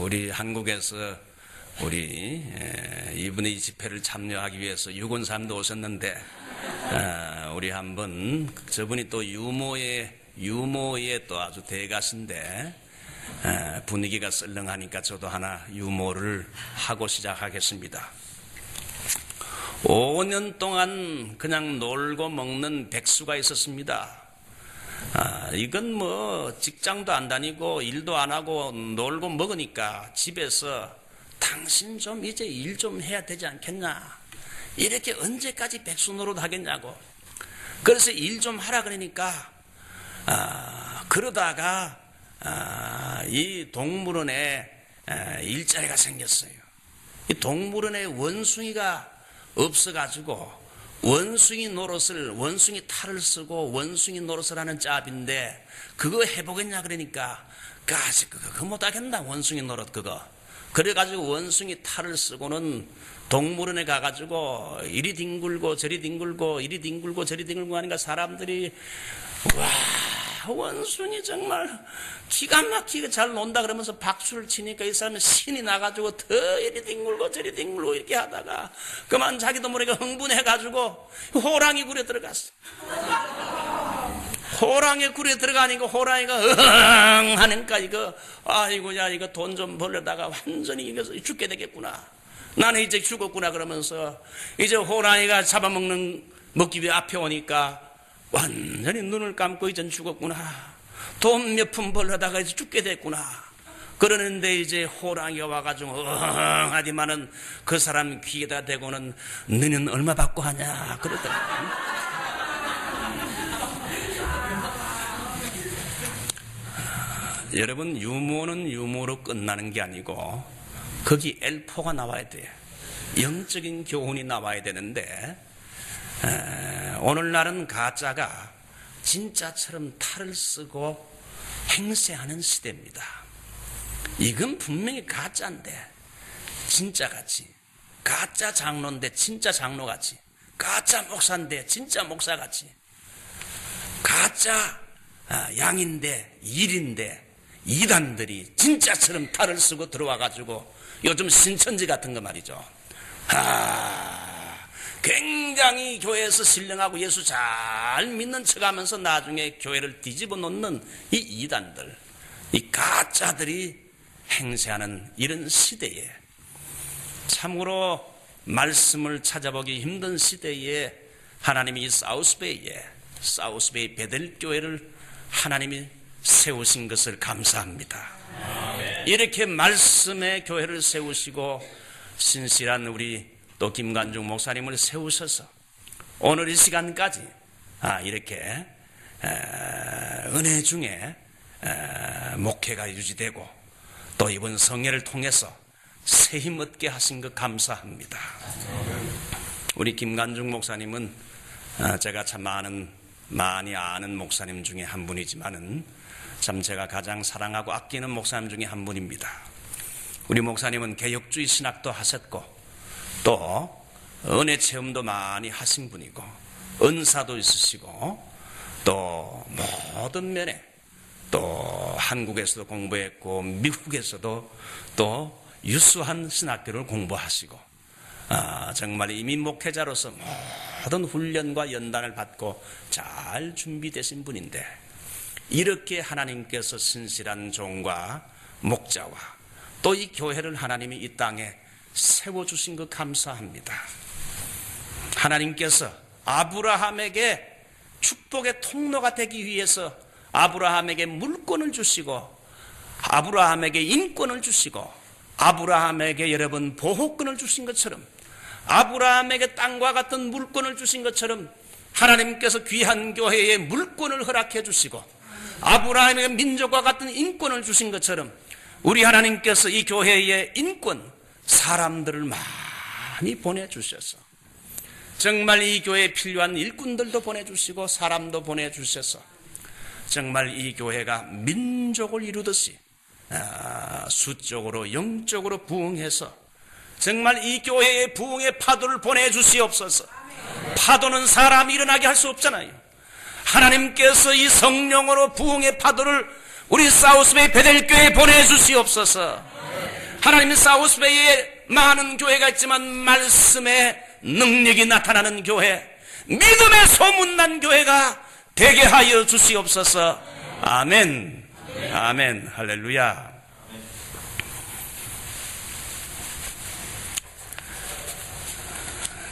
우리 한국에서 우리 이분의 집회를 참여하기 위해서 유곤사님도 오셨는데 우리 한번 저분이 또 유모의 또 아주 대가신데 분위기가 썰렁하니까 저도 하나 유모를 하고 시작하겠습니다. 5년 동안 그냥 놀고 먹는 백수가 있었습니다. 이건 뭐 직장도 안 다니고 일도 안 하고 놀고 먹으니까 집에서 당신 좀 이제 일 좀 해야 되지 않겠냐, 이렇게 언제까지 백수 노릇 하겠냐고. 그래서 일 좀 하라 그러니까 그러다가 이 동물원에 일자리가 생겼어요. 이 동물원에 원숭이가 없어가지고 원숭이 탈을 쓰고 원숭이 노릇을 하는 짭인데 그거 해보겠냐 그러니까 그거 못하겠나, 원숭이 노릇 그거. 그래가지고 원숭이 탈을 쓰고는 동물원에 가가지고 이리 뒹굴고 저리 뒹굴고 이리 뒹굴고 저리 뒹굴고 하니까 사람들이 와, 원숭이 정말 기가 막히게 잘 논다 그러면서 박수를 치니까 이 사람은 신이 나가지고 더 이리 뒹굴고 저리 뒹굴고 이렇게 하다가 그만 자기도 모르게 흥분해가지고 호랑이 굴에 들어갔어. 호랑이 굴에 들어가니까 호랑이가 으응 하니까 아이고야 이거 돈 좀 벌려다가 완전히 이겨서 죽게 되겠구나, 나는 이제 죽었구나 그러면서 이제 호랑이가 먹기 위해 앞에 오니까 완전히 눈을 감고 이젠 죽었구나, 돈 몇 푼 벌려다가 이제 죽게 됐구나. 그러는데 이제 호랑이가 와가지고 하지만은 그 사람 귀에다 대고는 너는 얼마 받고 하냐 그러더라고요. 여러분, 유모는 유모로 끝나는 게 아니고 거기 엘포가 나와야 돼요. 영적인 교훈이 나와야 되는데 오늘날은 가짜가 진짜처럼 탈을 쓰고 행세하는 시대입니다. 이건 분명히 가짜인데 진짜같이, 가짜 장로인데 진짜 장로같이, 가짜 목사인데 진짜 목사같이, 가짜 양인데 일인데 이단들이 진짜처럼 탈을 쓰고 들어와가지고 요즘 신천지 같은 거 말이죠. 굉장히 교회에서 신령하고 예수 잘 믿는 척하면서 나중에 교회를 뒤집어 놓는 이 이단들, 이 가짜들이 행세하는 이런 시대에, 참으로 말씀을 찾아보기 힘든 시대에 하나님이 이 사우스베이 베델교회를 하나님이 세우신 것을 감사합니다. 이렇게 말씀의 교회를 세우시고 신실한 우리 또 김관중 목사님을 세우셔서 오늘 이 시간까지 이렇게 은혜 중에 목회가 유지되고 또 이번 성회를 통해서 새 힘 얻게 하신 것 감사합니다. 우리 김관중 목사님은 제가 참 많이 아는 목사님 중에 한 분이지만은 참 제가 가장 사랑하고 아끼는 목사님 중에 한 분입니다. 우리 목사님은 개혁주의 신학도 하셨고 또 은혜 체험도 많이 하신 분이고 은사도 있으시고 또 모든 면에 또 한국에서도 공부했고 미국에서도 또 유수한 신학교를 공부하시고 정말 이민 목회자로서 모든 훈련과 연단을 받고 잘 준비되신 분인데 이렇게 하나님께서 신실한 종과 목자와 또 이 교회를 하나님이 이 땅에 세워주신 것 감사합니다. 하나님께서 아브라함에게 축복의 통로가 되기 위해서 아브라함에게 물권을 주시고 아브라함에게 인권을 주시고 아브라함에게 여러분 보호권을 주신 것처럼 아브라함에게 땅과 같은 물권을 주신 것처럼 하나님께서 귀한 교회에 물권을 허락해 주시고 아브라함에게 민족과 같은 인권을 주신 것처럼 우리 하나님께서 이 교회에 인권, 사람들을 많이 보내주셔서 정말 이 교회에 필요한 일꾼들도 보내주시고 사람도 보내주셔서 정말 이 교회가 민족을 이루듯이 수적으로 영적으로 부흥해서 정말 이 교회에 부흥의 파도를 보내주시옵소서. 파도는 사람이 일어나게 할 수 없잖아요. 하나님께서 이 성령으로 부흥의 파도를 우리 사우스베이 베델교회에 보내주시옵소서. 하나님 사우스베이에 많은 교회가 있지만 말씀의 능력이 나타나는 교회, 믿음의 소문난 교회가 되게 하여 주시옵소서. 아멘. 아멘. 할렐루야.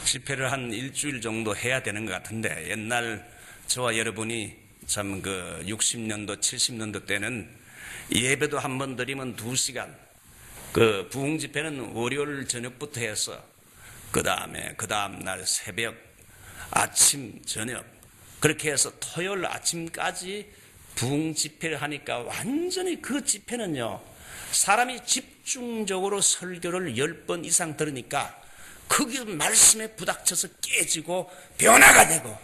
집회를 한 일주일 정도 해야 되는 것 같은데, 옛날 저와 여러분이 참 60년도 70년도 때는 예배도 한 번 드리면 2시간, 부흥 집회는 월요일 저녁부터 해서 그 다음 날 새벽, 아침, 저녁, 그렇게 해서 토요일 아침까지 부흥 집회를 하니까 완전히 그 집회는요, 사람이 집중적으로 설교를 10번 이상 들으니까 그게 말씀에 부닥쳐서 깨지고 변화가 되고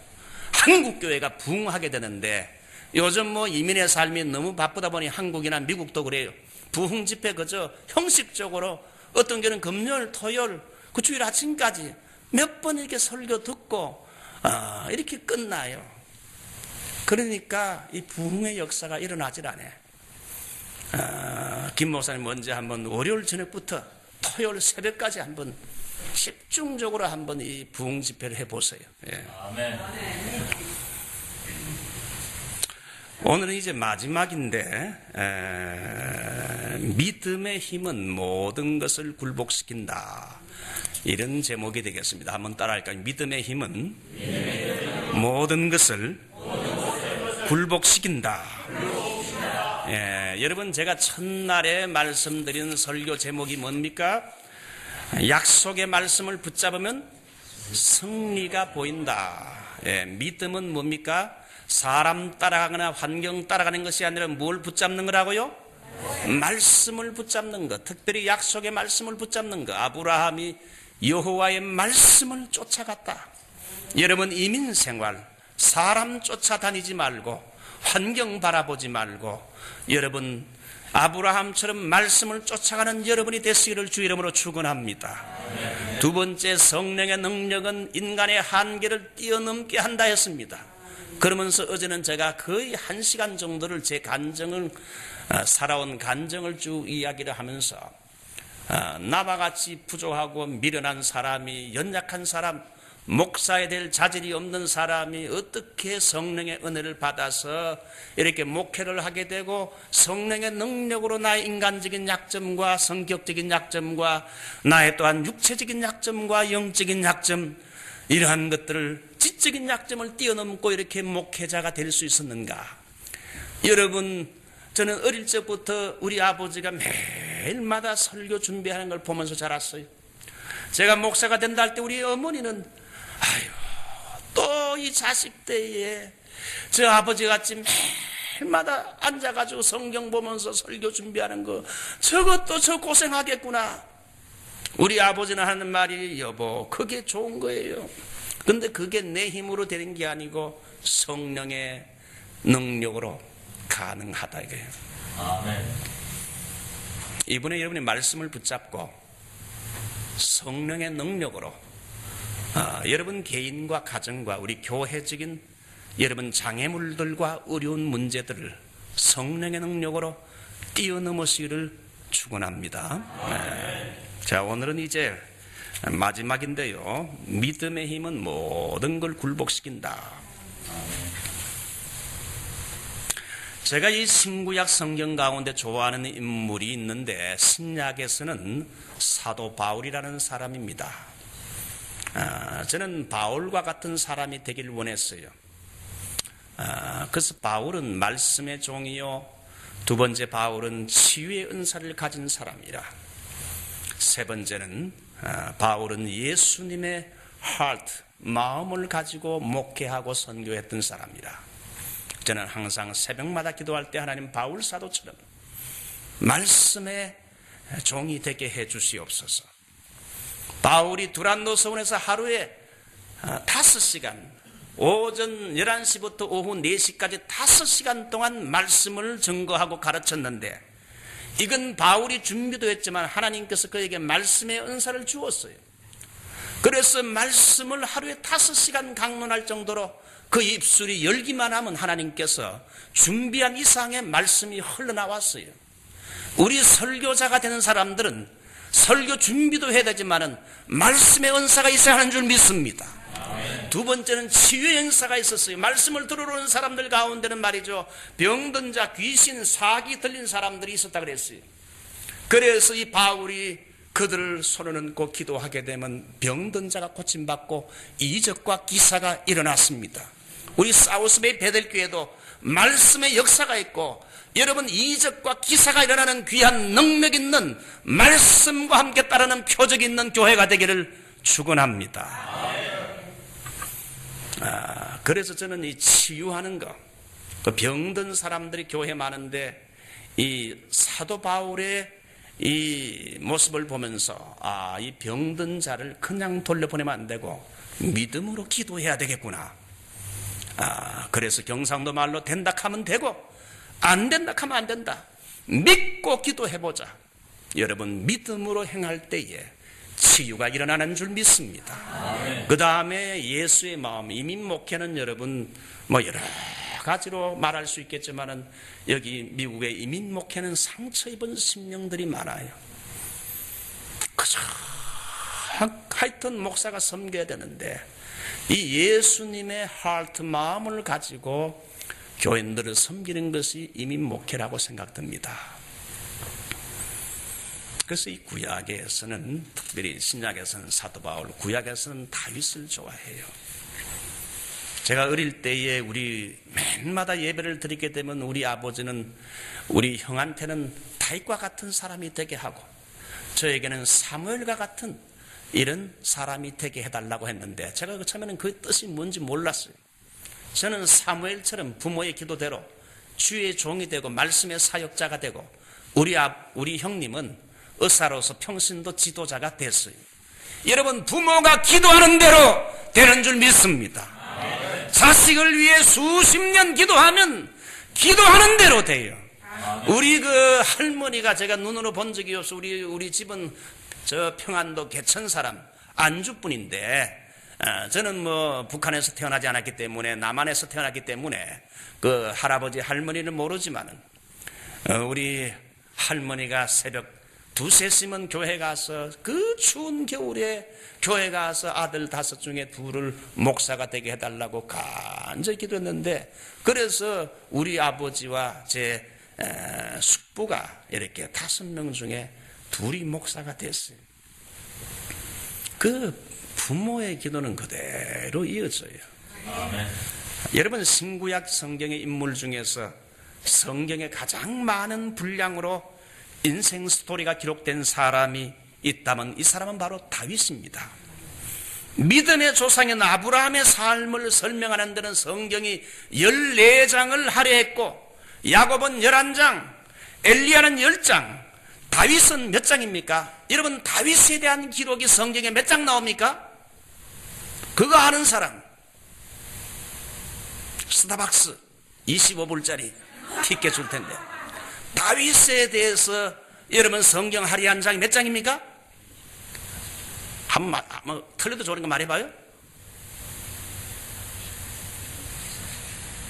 한국교회가 부흥하게 되는데, 요즘 이민의 삶이 너무 바쁘다 보니 한국이나 미국도 그래요. 부흥 집회 그저 형식적으로 어떤 경우는 금요일, 토요일, 그 주일 아침까지 몇 번 이렇게 설교 듣고 이렇게 끝나요. 그러니까 이 부흥의 역사가 일어나질 않아요. 김 목사님 먼저 한번 월요일 저녁부터 토요일 새벽까지 한번 집중적으로 한번 이 부흥 집회를 해보세요. 예. 아멘. 오늘은 이제 마지막인데, 믿음의 힘은 모든 것을 굴복시킨다, 이런 제목이 되겠습니다. 한번 따라할까요? 믿음의 힘은 모든 것을 굴복시킨다. 예, 여러분, 제가 첫날에 말씀드린 설교 제목이 뭡니까? 약속의 말씀을 붙잡으면 승리가 보인다. 예, 믿음은 뭡니까? 사람 따라가거나 환경 따라가는 것이 아니라 뭘 붙잡는 거라고요? 말씀을 붙잡는 것, 특별히 약속의 말씀을 붙잡는 것. 아브라함이 여호와의 말씀을 쫓아갔다. 여러분, 이민생활, 사람 쫓아다니지 말고 환경 바라보지 말고 여러분 아브라함처럼 말씀을 쫓아가는 여러분이 되시기를 주 이름으로 축원합니다. 두 번째, 성령의 능력은 인간의 한계를 뛰어넘게 한다 했습니다. 그러면서 어제는 제가 거의 1시간 정도를 제 간증을, 살아온 간증을 쭉 이야기를 하면서 나와 같이 부족하고 미련한 사람이, 연약한 사람, 목사에 될 자질이 없는 사람이 어떻게 성령의 은혜를 받아서 이렇게 목회를 하게 되고 성령의 능력으로 나의 인간적인 약점과 성격적인 약점과 나의 또한 육체적인 약점과 영적인 약점, 이러한 것들을, 지적인 약점을 뛰어넘고 이렇게 목회자가 될 수 있었는가. 여러분, 저는 어릴 적부터 우리 아버지가 매일마다 설교 준비하는 걸 보면서 자랐어요. 제가 목사가 된다 할 때 우리 어머니는 또 이 자식 때에 저 아버지 같이 매일마다 앉아가지고 성경 보면서 설교 준비하는 거, 저것도 저 고생하겠구나. 우리 아버지는 하는 말이, 여보, 그게 좋은 거예요. 근데 그게 내 힘으로 되는 게 아니고 성령의 능력으로 가능하다 이거예요. 아멘. 이번에 여러분이 말씀을 붙잡고 성령의 능력으로 여러분 개인과 가정과 우리 교회적인 여러분 장애물들과 어려운 문제들을 성령의 능력으로 뛰어넘으시기를 축원합니다. 자, 오늘은 이제 마지막인데요. 믿음의 힘은 모든 걸 굴복시킨다. 제가 이 신구약 성경 가운데 좋아하는 인물이 있는데, 신약에서는 사도 바울이라는 사람입니다. 저는 바울과 같은 사람이 되길 원했어요. 그래서 바울은 말씀의 종이요, 두 번째 바울은 치유의 은사를 가진 사람이라, 세 번째는 바울은 예수님의 heart, 마음을 가지고 목회하고 선교했던 사람이라, 저는 항상 새벽마다 기도할 때 하나님 바울 사도처럼 말씀의 종이 되게 해 주시옵소서. 바울이 두란노 서원에서 하루에 5시간, 오전 11시부터 오후 4시까지 5시간 동안 말씀을 증거하고 가르쳤는데, 이건 바울이 준비도 했지만 하나님께서 그에게 말씀의 은사를 주었어요. 그래서 말씀을 하루에 5시간 강론할 정도로 그 입술이 열기만 하면 하나님께서 준비한 이상의 말씀이 흘러나왔어요. 우리 설교자가 되는 사람들은 설교 준비도 해야 되지만은 말씀의 은사가 있어야 하는 줄 믿습니다. 두 번째는 치유의 은사가 있었어요. 말씀을 들으러 오는 사람들 가운데는 말이죠, 병든 자, 귀신, 사기 들린 사람들이 있었다 그랬어요. 그래서 이 바울이 그들을 손을 얹고 기도하게 되면 병든 자가 고침받고 이적과 기사가 일어났습니다. 우리 사우스베이 베델교회도 말씀의 역사가 있고 여러분 이적과 기사가 일어나는 귀한 능력 있는 말씀과 함께 따르는 표적 있는 교회가 되기를 축원합니다. 그래서 저는 이 치유하는 거, 그 병든 사람들이 교회에 많은데 이 사도 바울의 이 모습을 보면서 이 병든 자를 그냥 돌려보내면 안 되고 믿음으로 기도해야 되겠구나. 그래서 경상도 말로 된다 하면 되고 안 된다 하면 안 된다. 믿고 기도해보자. 여러분 믿음으로 행할 때에 치유가 일어나는 줄 믿습니다. 그 다음에 예수의 마음, 이민 목회는 여러분 뭐 여러 가지로 말할 수 있겠지만은 여기 미국의 이민 목회는 상처 입은 심령들이 많아요. 그저 하여튼 목사가 섬겨야 되는데 이 예수님의 하트 마음을 가지고 교인들을 섬기는 것이 이민 목회라고 생각됩니다. 그래서 이 구약에서는, 특별히 신약에서는 사도 바울, 구약에서는 다윗을 좋아해요. 제가 어릴 때에 우리 맨마다 예배를 드리게 되면 우리 아버지는 우리 형한테는 다윗과 같은 사람이 되게 하고 저에게는 사무엘과 같은 이런 사람이 되게 해달라고 했는데 제가 처음에는 그 뜻이 뭔지 몰랐어요. 저는 사무엘처럼 부모의 기도대로 주의 종이 되고 말씀의 사역자가 되고 우리 형님은 의사로서 평신도 지도자가 됐어요. 여러분 부모가 기도하는 대로 되는 줄 믿습니다. 자식을 위해 수십 년 기도하면 기도하는 대로 돼요. 우리 그 할머니가 제가 눈으로 본 적이 없어. 우리 집은 저 평안도 개천 사람 안주분인데 저는 뭐 북한에서 태어나지 않았기 때문에 남한에서 태어났기 때문에 그 할아버지 할머니는 모르지만은 우리 할머니가 새벽 2-3시면 교회 가서 그 추운 겨울에 교회 가서 아들 5 중에 2를 목사가 되게 해달라고 간절히 기도했는데 그래서 우리 아버지와 제 숙부가 이렇게 5명 중에 2이 목사가 됐어요. 그 부모의 기도는 그대로 이어져요. 아멘. 여러분 신구약 성경의 인물 중에서 성경에 가장 많은 분량으로 인생 스토리가 기록된 사람이 있다면 이 사람은 바로 다윗입니다. 믿음의 조상인 아브라함의 삶을 설명하는 데는 성경이 14장을 할애했고 야곱은 11장, 엘리야는 10장, 다윗은 몇 장입니까? 여러분 다윗에 대한 기록이 성경에 몇 장 나옵니까? 그거 아는 사람 스타벅스 25불짜리 티켓 줄 텐데 다윗에 대해서 여러분 성경 할애한 장이 몇 장입니까? 한번 틀려도 좋으니까 말해봐요.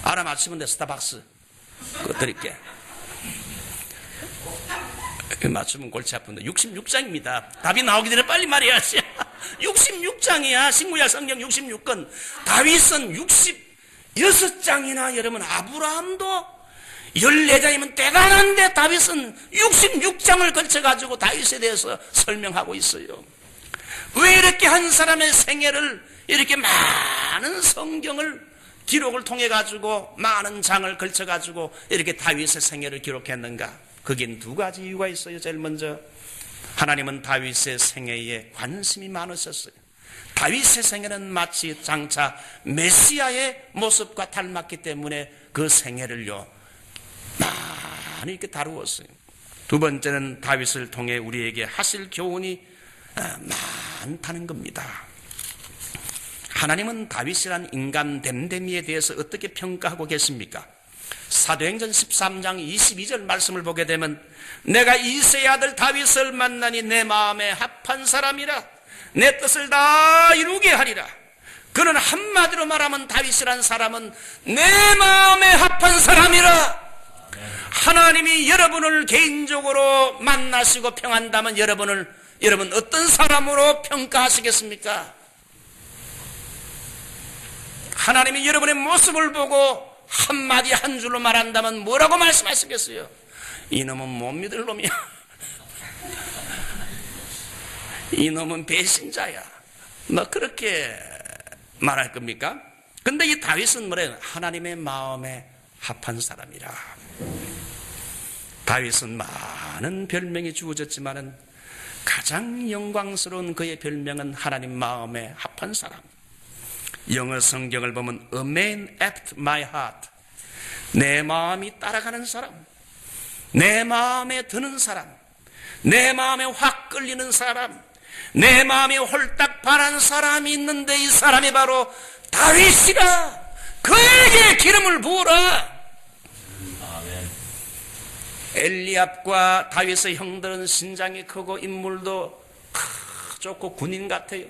알아맞히면 돼. 스타벅스 그거 드릴게. 맞추면 골치 아픈데 66장입니다. 답이 나오기 전에 빨리 말해야지. 66장이야. 신구약 성경 66권. 다윗은 66장이나 여러분 아브라함도 14장이면 대단한데 다윗은 66장을 걸쳐가지고 다윗에 대해서 설명하고 있어요. 왜 이렇게 한 사람의 생애를 이렇게 많은 성경을 기록을 통해가지고 많은 장을 걸쳐가지고 이렇게 다윗의 생애를 기록했는가? 거긴 2가지 이유가 있어요. 제일 먼저 하나님은 다윗의 생애에 관심이 많으셨어요. 다윗의 생애는 마치 장차 메시아의 모습과 닮았기 때문에 그 생애를요 많이 이렇게 다루었어요. 2번째는 다윗을 통해 우리에게 하실 교훈이 많다는 겁니다. 하나님은 다윗이란 인간 댐댐이에 대해서 어떻게 평가하고 계십니까? 사도행전 13장 22절 말씀을 보게 되면 내가 이새의 아들 다윗을 만나니 내 마음에 합한 사람이라 내 뜻을 다 이루게 하리라. 그는 한마디로 말하면 다윗이란 사람은 내 마음에 합한 사람이라. 하나님이 여러분을 개인적으로 만나시고 평한다면 여러분 어떤 사람으로 평가하시겠습니까? 하나님이 여러분의 모습을 보고 한마디 한 줄로 말한다면 뭐라고 말씀하시겠어요? 이놈은 못 믿을 놈이야. 이놈은 배신자야. 뭐 그렇게 말할 겁니까? 근데 이 다윗은 뭐래요? 하나님의 마음에 합한 사람이라. 다윗은 많은 별명이 주어졌지만은 가장 영광스러운 그의 별명은 하나님 마음에 합한 사람. 영어 성경을 보면 A man after my heart, 내 마음이 따라가는 사람, 내 마음에 드는 사람, 내 마음에 확 끌리는 사람, 내 마음에 홀딱 반한 사람이 있는데 이 사람이 바로 다윗이라. 그에게 기름을 부으라. 엘리압과 다윗의 형들은 신장이 크고 인물도 좋고 군인 같아요.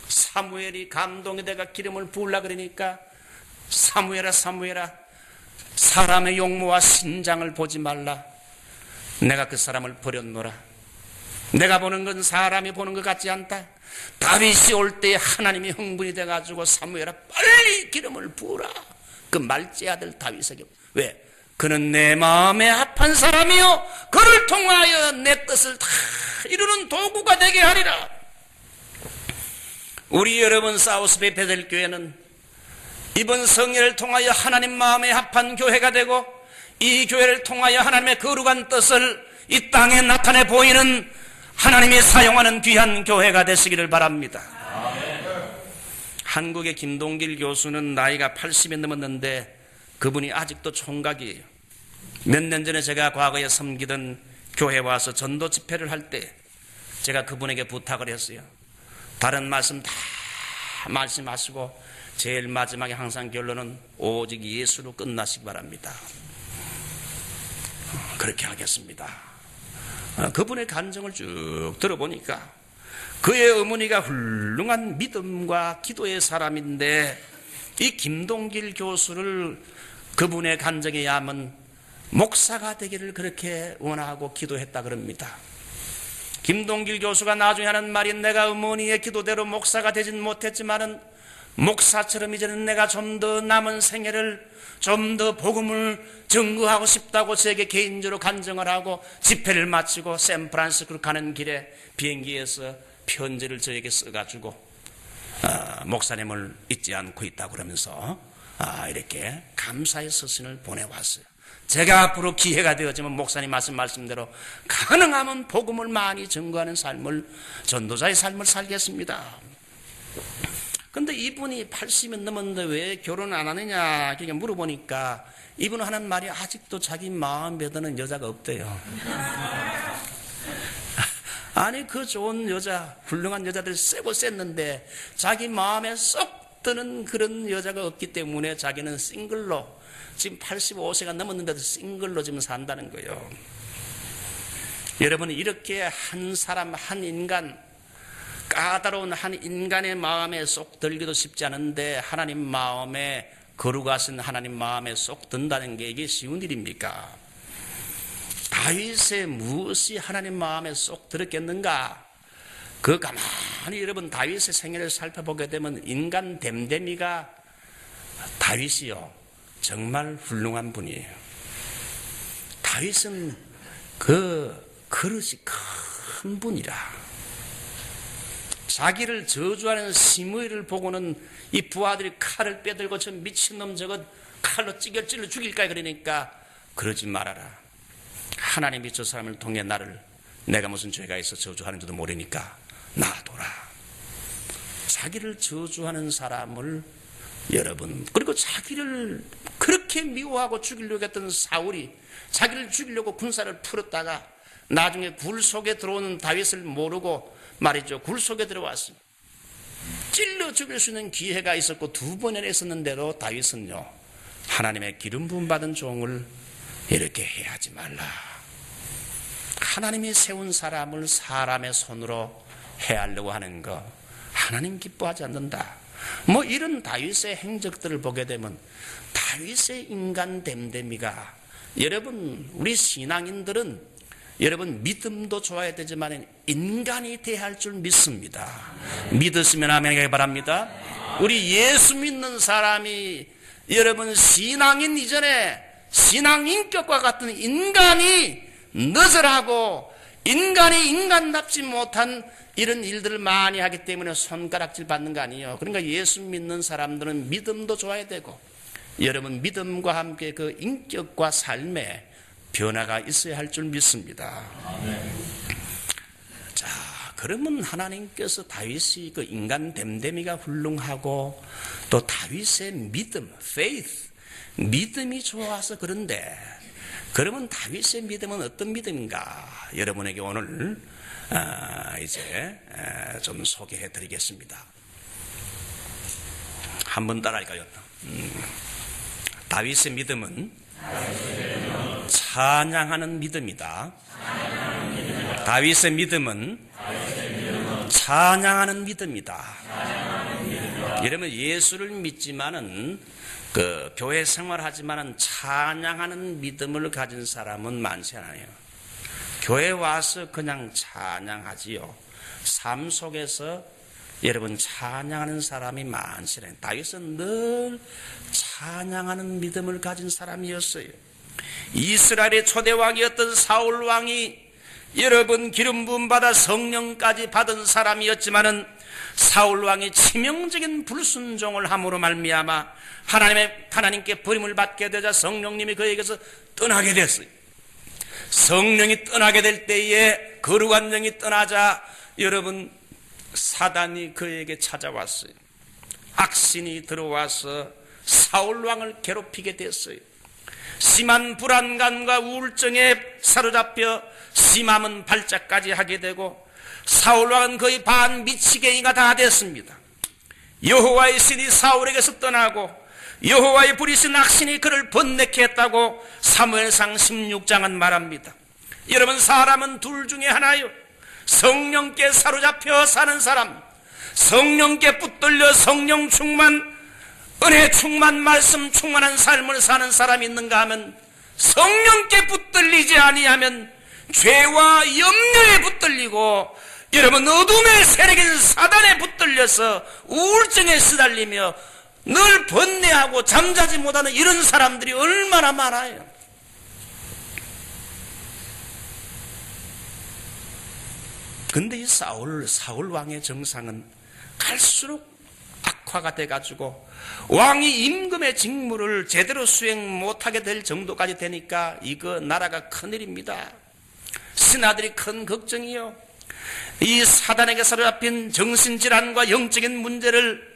사무엘이 감동이 돼가 기름을 부으려 그러니까 사무엘아 사람의 용모와 신장을 보지 말라. 내가 그 사람을 버렸노라. 내가 보는 건 사람이 보는 것 같지 않다. 다윗이 올 때 하나님이 흥분이 돼가지고 사무엘아 빨리 기름을 부으라. 그 말째 아들 다윗에게. 왜? 그는 내 마음에 합한 사람이요 그를 통하여 내 뜻을 다 이루는 도구가 되게 하리라. 우리 여러분 사우스베이 베델교회는 이번 성회를 통하여 하나님 마음에 합한 교회가 되고 이 교회를 통하여 하나님의 거룩한 뜻을 이 땅에 나타내 보이는 하나님이 사용하는 귀한 교회가 되시기를 바랍니다. 한국의 김동길 교수는 나이가 80이 넘었는데 그분이 아직도 총각이에요. 몇 년 전에 제가 과거에 섬기던 교회에 와서 전도 집회를 할 때 제가 그분에게 부탁을 했어요. 다른 말씀 다 말씀하시고 제일 마지막에 항상 결론은 오직 예수로 끝나시기 바랍니다. 그렇게 하겠습니다. 그분의 간증을 쭉 들어보니까 그의 어머니가 훌륭한 믿음과 기도의 사람인데 이 김동길 교수를 그분의 간증에 의하면 목사가 되기를 그렇게 원하고 기도했다 그럽니다. 김동길 교수가 나중에 하는 말이 내가 어머니의 기도대로 목사가 되진 못했지만은 목사처럼 이제는 내가 좀 더 남은 생애를 좀 더 복음을 증거하고 싶다고 제게 개인적으로 간증을 하고 집회를 마치고 샌프란시스코로 가는 길에 비행기에서 편지를 저에게 써가지고 목사님을 잊지 않고 있다고 그러면서 이렇게 감사의 서신을 보내왔어요. 제가 앞으로 기회가 되었지만 목사님 말씀대로 가능하면 복음을 많이 증거하는 삶을, 전도자의 삶을 살겠습니다. 근데 이분이 80이 넘었는데 왜 결혼 안 하느냐 이렇게 물어보니까 이분은 하는 말이 아직도 자기 마음에 드는 여자가 없대요. 아니 그 좋은 여자, 훌륭한 여자들 세고 셌는데 자기 마음에 쏙 드는 그런 여자가 없기 때문에 자기는 싱글로, 지금 85세가 넘었는데도 싱글로 지금 산다는 거예요. 여러분, 이렇게 한 사람, 한 인간, 까다로운 한 인간의 마음에 쏙 들기도 쉽지 않은데 하나님 마음에, 거룩하신 하나님 마음에 쏙 든다는 게 이게 쉬운 일입니까? 다윗의 무엇이 하나님 마음에 쏙 들었겠는가? 그 가만히 여러분 다윗의 생애를 살펴보게 되면 인간 댐댐이가 다윗이요 정말 훌륭한 분이에요. 다윗은 그 그릇이 큰 분이라. 자기를 저주하는 시므이를 보고는 이 부하들이 칼을 빼들고 저 미친놈 저거 칼로 찔러 죽일까 그러니까 그러지 말아라. 하나님이 저 사람을 통해 나를, 내가 무슨 죄가 있어 저주하는지도 모르니까 놔둬라. 자기를 저주하는 사람을, 여러분, 그리고 자기를 그렇게 미워하고 죽이려고 했던 사울이 자기를 죽이려고 군사를 풀었다가 나중에 굴 속에 들어오는 다윗을 모르고 말이죠, 굴 속에 들어왔습니다. 찔러 죽일 수 있는 기회가 있었고 2번이나 했었는데도 다윗은요 하나님의 기름 부음 받은 종을 이렇게 해야 하지 말라. 하나님이 세운 사람을 사람의 손으로 해하려고 하는 거 하나님 기뻐하지 않는다. 뭐 이런 다윗의 행적들을 보게 되면 다윗의 인간 댐댐이가 여러분, 우리 신앙인들은 여러분 믿음도 좋아야 되지만 인간이 대할 줄 믿습니다. 믿으시면 아멘 하기 바랍니다. 우리 예수 믿는 사람이 여러분 신앙인 이전에 신앙 인격과 같은 인간이 너절하고 인간이 인간답지 못한 이런 일들을 많이 하기 때문에 손가락질 받는 거 아니에요. 그러니까 예수 믿는 사람들은 믿음도 좋아야 되고 여러분 믿음과 함께 그 인격과 삶에 변화가 있어야 할 줄 믿습니다. 자, 그러면 하나님께서 다윗이 그 인간 됨됨이가 훌륭하고 또 다윗의 믿음, faith, 믿음이 좋아서 그런데 그러면 다윗의 믿음은 어떤 믿음인가? 여러분에게 오늘 이제 좀 소개해 드리겠습니다. 한번 따라할까요? 다윗의 믿음은 찬양하는 믿음이다. 다윗의 믿음은 찬양하는 믿음이다. 여러분 예수를 믿지만은 그 교회 생활하지만은 찬양하는 믿음을 가진 사람은 많지 않아요. 교회 와서 그냥 찬양하지요. 삶 속에서 여러분 찬양하는 사람이 많지 않아요. 다윗은 늘 찬양하는 믿음을 가진 사람이었어요. 이스라엘의 초대 왕이었던 사울 왕이 여러분 기름 부음 받아 성령까지 받은 사람이었지만은 사울 왕이 치명적인 불순종을 함으로 말미암아 하나님께 버림을 받게 되자 성령님이 그에게서 떠나게 됐어요. 성령이 떠나게 될 때에 거룩한 영이 떠나자 여러분 사단이 그에게 찾아왔어요. 악신이 들어와서 사울 왕을 괴롭히게 됐어요. 심한 불안감과 우울증에 사로잡혀 심함은 발작까지 하게 되고 사울 왕은 거의 반미치갱이가 다 됐습니다. 여호와의 신이 사울에게서 떠나고 여호와의 부리신 악신이 그를 번뇌케 했다고 사무엘상 16장은 말합니다. 여러분 사람은 둘 중에 하나요. 성령께 사로잡혀 사는 사람, 성령께 붙들려 성령 충만, 은혜 충만, 말씀 충만한 삶을 사는 사람이 있는가 하면 성령께 붙들리지 아니하면 죄와 염려에 붙들리고 여러분 어둠의 세력인 사단에 붙들려서 우울증에 시달리며 늘 번뇌하고 잠자지 못하는 이런 사람들이 얼마나 많아요. 근데 이 사울 왕의 정상은 갈수록 악화가 돼가지고 왕이 임금의 직무를 제대로 수행 못하게 될 정도까지 되니까 이거 나라가 큰일입니다. 신하들이 큰 걱정이요. 이 사단에게 사로잡힌 정신질환과 영적인 문제를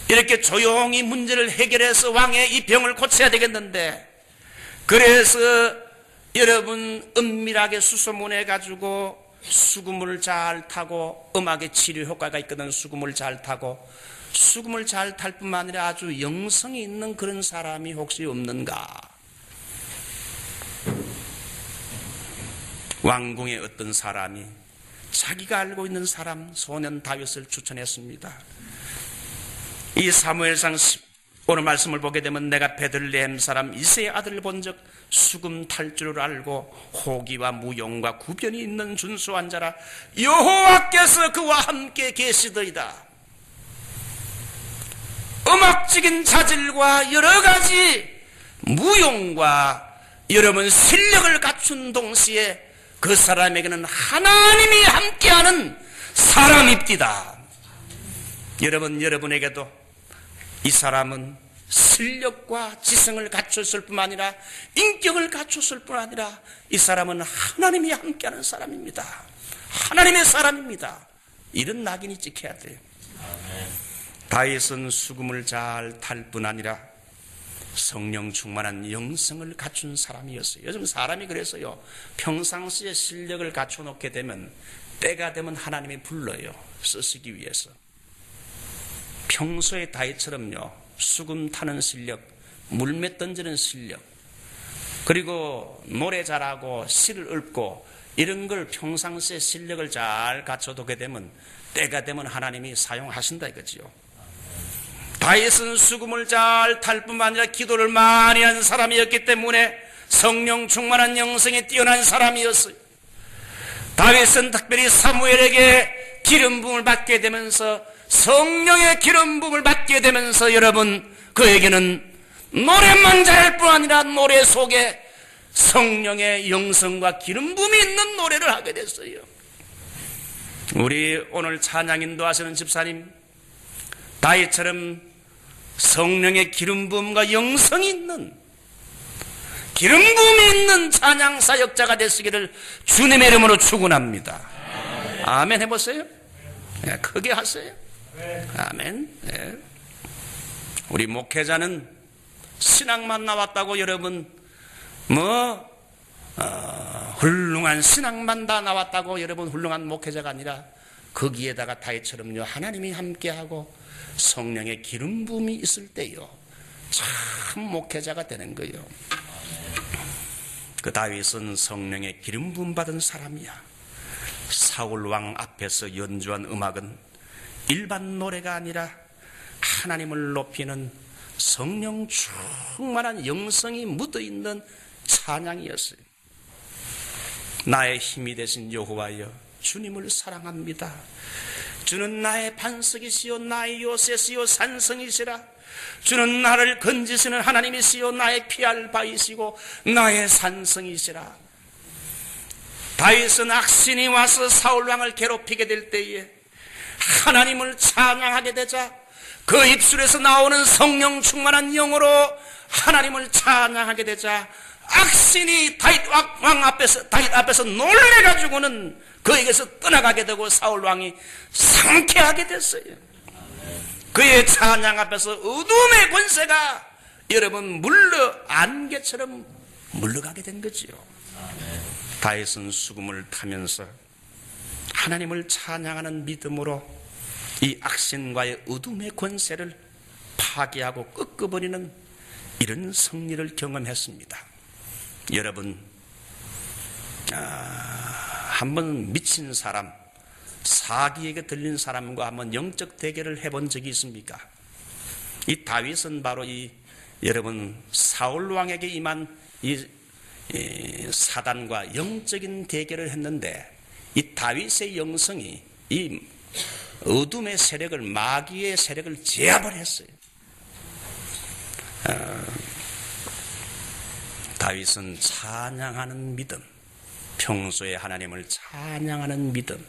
이렇게 조용히 문제를 해결해서 왕의 이 병을 고쳐야 되겠는데 그래서 여러분 은밀하게 수소문해 가지고 수금을 잘 타고 음악의 치료 효과가 있거든. 수금을 잘 타고 수금을 잘 탈 뿐만 아니라 아주 영성이 있는 그런 사람이 혹시 없는가? 왕궁의 어떤 사람이 자기가 알고 있는 사람 소년 다윗을 추천했습니다. 이 사무엘상 오늘 말씀을 보게 되면 내가 베들레헴 사람 이새의 아들을 본즉 수금 탈 줄을 알고 호기와 무용과 구변이 있는 준수한 자라 여호와께서 그와 함께 계시더이다. 음악적인 자질과 여러 가지 무용과 여러분 실력을 갖춘 동시에 그 사람에게는 하나님이 함께하는 사람입니다. 여러분에게도 이 사람은 실력과 지성을 갖췄을 뿐만 아니라 인격을 갖췄을 뿐 아니라 이 사람은 하나님이 함께하는 사람입니다. 하나님의 사람입니다. 이런 낙인이 찍혀야 돼요. 다윗은 수금을 잘 탈 뿐 아니라 성령 충만한 영성을 갖춘 사람이었어요. 요즘 사람이 그래서요 평상시에 실력을 갖춰놓게 되면 때가 되면 하나님이 불러요. 쓰시기 위해서. 평소에 다윗처럼요 수금 타는 실력, 물매 던지는 실력, 그리고 노래 잘하고 시를 읊고 이런 걸 평상시에 실력을 잘 갖춰두게 되면 때가 되면 하나님이 사용하신다 이거지요. 다윗은 수금을 잘 탈 뿐만 아니라 기도를 많이 한 사람이었기 때문에 성령 충만한 영성에 뛰어난 사람이었어요. 다윗은 특별히 사무엘에게 기름 부음을 받게 되면서, 성령의 기름 부음을 받게 되면서 여러분, 그에게는 노래만 잘할 뿐 아니라 노래 속에 성령의 영성과 기름 부음이 있는 노래를 하게 됐어요. 우리 오늘 찬양 인도하시는 집사님, 다윗처럼 성령의 기름 부음과 영성이 있는, 기름 부음이 있는 찬양 사역자가 되시기를 주님의 이름으로 축원합니다. 아멘 해보세요. 네, 크게 하세요. 아멘. 네. 우리 목회자는 신앙만 나왔다고 여러분 훌륭한 신앙만 다 나왔다고 여러분 훌륭한 목회자가 아니라, 거기에다가 다윗처럼요 하나님이 함께하고 성령의 기름 부음이 있을 때요 참 목회자가 되는 거예요. 그 다윗은 성령의 기름 부음 받은 사람이야. 사울 왕 앞에서 연주한 음악은 일반 노래가 아니라 하나님을 높이는 성령 충만한 영성이 묻어있는 찬양이었어요. 나의 힘이 되신 여호와여, 주님을 사랑합니다. 주는 나의 반석이시요 나의 요새시요 산성이시라. 주는 나를 건지시는 하나님이시요 나의 피할 바이시고 나의 산성이시라. 다윗은 악신이 와서 사울왕을 괴롭히게 될 때에 하나님을 찬양하게 되자, 그 입술에서 나오는 성령 충만한 영으로 하나님을 찬양하게 되자, 악신이 다윗 앞에서 놀래가지고는 그에게서 떠나가게 되고 사울왕이 상쾌하게 됐어요. 그의 찬양 앞에서 어둠의 권세가 여러분 안개처럼 물러가게 된 거지요. 다윗은 수금을 타면서 하나님을 찬양하는 믿음으로 이 악신과의 어둠의 권세를 파괴하고 꺾어버리는 이런 승리를 경험했습니다. 여러분, 한번 미친 사람, 사기에게 들린 사람과 한번 영적 대결을 해본 적이 있습니까? 이 다윗은 바로 여러분 사울 왕에게 임한 이 사단과 영적인 대결을 했는데, 이 다윗의 영성이 이 어둠의 세력을, 마귀의 세력을 제압을 했어요. 다윗은 찬양하는 믿음, 평소에 하나님을 찬양하는 믿음,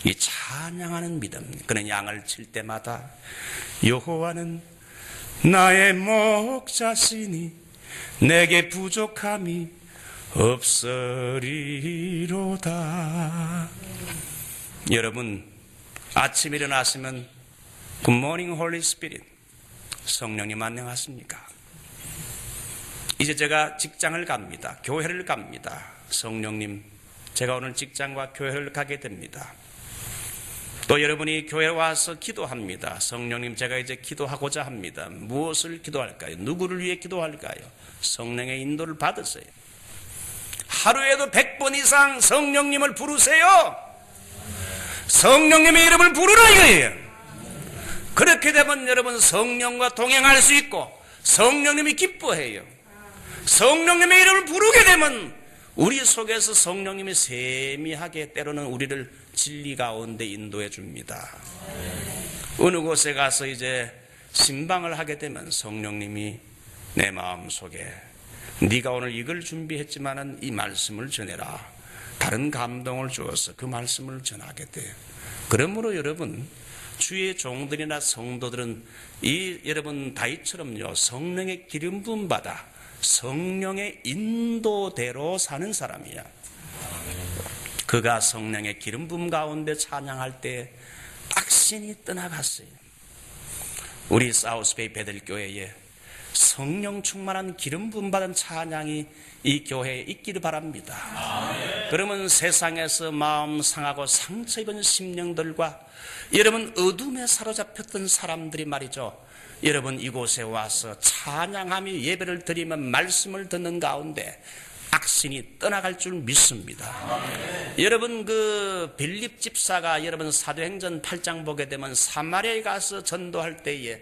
이 찬양하는 믿음, 그는 양을 칠 때마다 여호와는 나의 목자시니 내게 부족함이 없으리로다. 여러분, 아침 일어나시면 굿모닝 홀리 스피릿, 성령님 안녕하십니까? 이제 제가 직장을 갑니다. 교회를 갑니다. 성령님, 제가 오늘 직장과 교회를 가게 됩니다. 또 여러분이 교회에 와서 기도합니다. 성령님, 제가 이제 기도하고자 합니다. 무엇을 기도할까요? 누구를 위해 기도할까요? 성령의 인도를 받으세요. 하루에도 100번 이상 성령님을 부르세요. 성령님의 이름을 부르라 이거예요. 그렇게 되면 여러분 성령과 동행할 수 있고 성령님이 기뻐해요. 성령님의 이름을 부르게 되면 우리 속에서 성령님이 세미하게 때로는 우리를 진리 가운데 인도해 줍니다. 어느 곳에 가서 이제 신방을 하게 되면 성령님이 내 마음속에 네가 오늘 이걸 준비했지만은 이 말씀을 전해라, 다른 감동을 주어서 그 말씀을 전하게 돼요. 그러므로 여러분, 주의 종들이나 성도들은 여러분 다윗처럼요 성령의 기름 부음 받아 성령의 인도대로 사는 사람이야. 그가 성령의 기름 부음 가운데 찬양할 때 악신이 떠나갔어요. 우리 사우스베이 베들교회에 성령 충만한 기름 부음 받은 찬양이 이 교회에 있기를 바랍니다. 그러면 세상에서 마음 상하고 상처 입은 심령들과 여러분 어둠에 사로잡혔던 사람들이 말이죠, 여러분 이곳에 와서 찬양하며 예배를 드리면 말씀을 듣는 가운데 악신이 떠나갈 줄 믿습니다. 여러분 그 빌립 집사가 여러분 사도행전 8장 보게 되면 사마리아에 가서 전도할 때에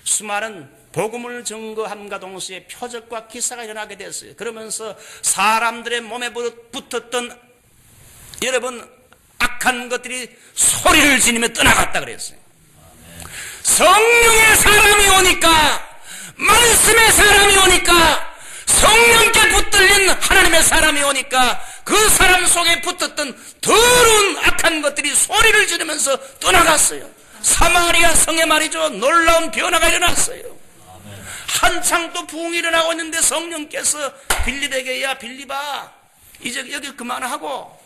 수많은 복음을 증거함과 동시에 표적과 기사가 일어나게 됐어요. 그러면서 사람들의 몸에 붙었던 여러분 악한 것들이 소리를 지르며 떠나갔다 그랬어요. 성령의 사람이 오니까, 말씀의 사람이 오니까, 성령께 붙들린 하나님의 사람이 오니까 그 사람 속에 붙었던 더러운 악한 것들이 소리를 지르면서 떠나갔어요. 사마리아 성에 말이죠, 놀라운 변화가 일어났어요. 한창 또 부흥이 일어나고 있는데 성령께서 빌립에게, 야 빌립아, 이제 여기 그만하고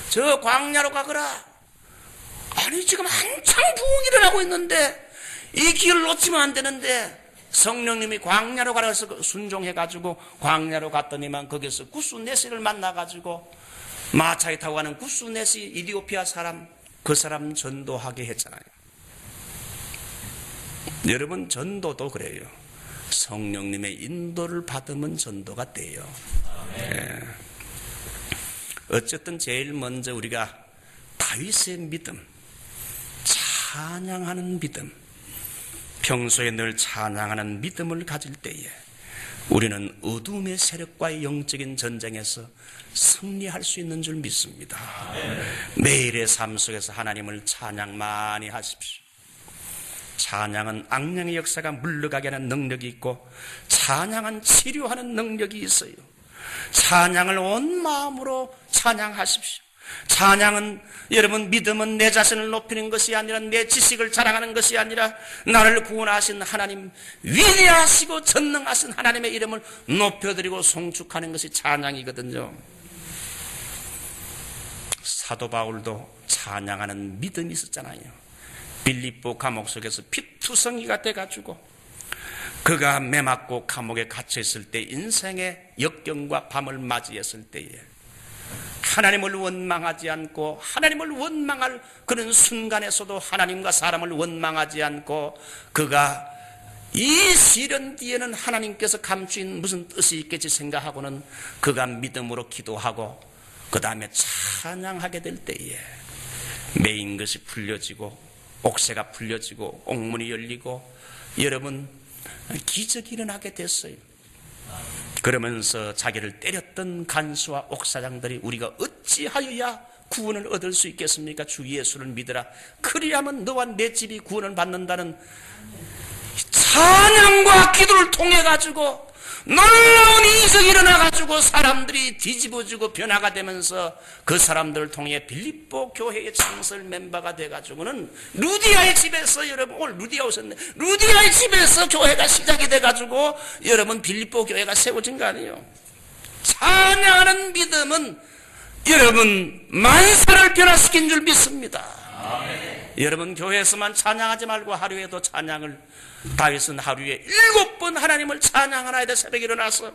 저 광야로 가거라. 아니 지금 한창 부흥이 일어나고 있는데 이 기회를 놓치면 안 되는데, 성령님이 광야로 가라 해서 순종해가지고 광야로 갔더니만 거기서 구스네시를 만나가지고 마차에 타고 가는 구스네시 이디오피아 사람, 그 사람 전도하게 했잖아요. 여러분 전도도 그래요. 성령님의 인도를 받으면 전도가 돼요. 예. 어쨌든 제일 먼저 우리가 다윗의 믿음, 찬양하는 믿음, 평소에 늘 찬양하는 믿음을 가질 때에 우리는 어둠의 세력과의 영적인 전쟁에서 승리할 수 있는 줄 믿습니다. 매일의 삶 속에서 하나님을 찬양 많이 하십시오. 찬양은 악령의 역사가 물러가게 하는 능력이 있고, 찬양은 치료하는 능력이 있어요. 찬양을 온 마음으로 찬양하십시오. 찬양은, 여러분, 믿음은 내 자신을 높이는 것이 아니라 내 지식을 자랑하는 것이 아니라 나를 구원하신 하나님, 위대하시고 전능하신 하나님의 이름을 높여드리고 송축하는 것이 찬양이거든요. 사도 바울도 찬양하는 믿음이 있었잖아요. 빌립보 감옥 속에서 피투성이가 돼가지고 그가 매맞고 감옥에 갇혀있을 때, 인생의 역경과 밤을 맞이했을 때에 하나님을 원망하지 않고, 하나님을 원망할 그런 순간에서도 하나님과 사람을 원망하지 않고, 그가 이 시련 뒤에는 하나님께서 감추인 무슨 뜻이 있겠지 생각하고는 그가 믿음으로 기도하고 그 다음에 찬양하게 될 때에 매인 것이 풀려지고 옥새가 풀려지고 옥문이 열리고 여러분 기적이 일어나게 됐어요. 그러면서 자기를 때렸던 간수와 옥사장들이 우리가 어찌하여야 구원을 얻을 수 있겠습니까? 주 예수를 믿으라. 그리하면 너와 내 집이 구원을 받는다는 찬양과 기도를 통해 가지고 놀라운 이적이 일어나가지고 사람들이 뒤집어지고 변화가 되면서 그 사람들을 통해 빌립보 교회의 창설 멤버가 돼가지고는 루디아의 집에서, 여러분 오늘 루디아 오셨네, 루디아의 집에서 교회가 시작이 돼가지고 여러분 빌립보 교회가 세워진 거 아니에요. 찬양하는 믿음은 여러분 만사를 변화시킨 줄 믿습니다. 아멘. 여러분 교회에서만 찬양하지 말고 하루에도 찬양을, 다윗은 하루에 7번 하나님을 찬양하나이다. 새벽에 일어나서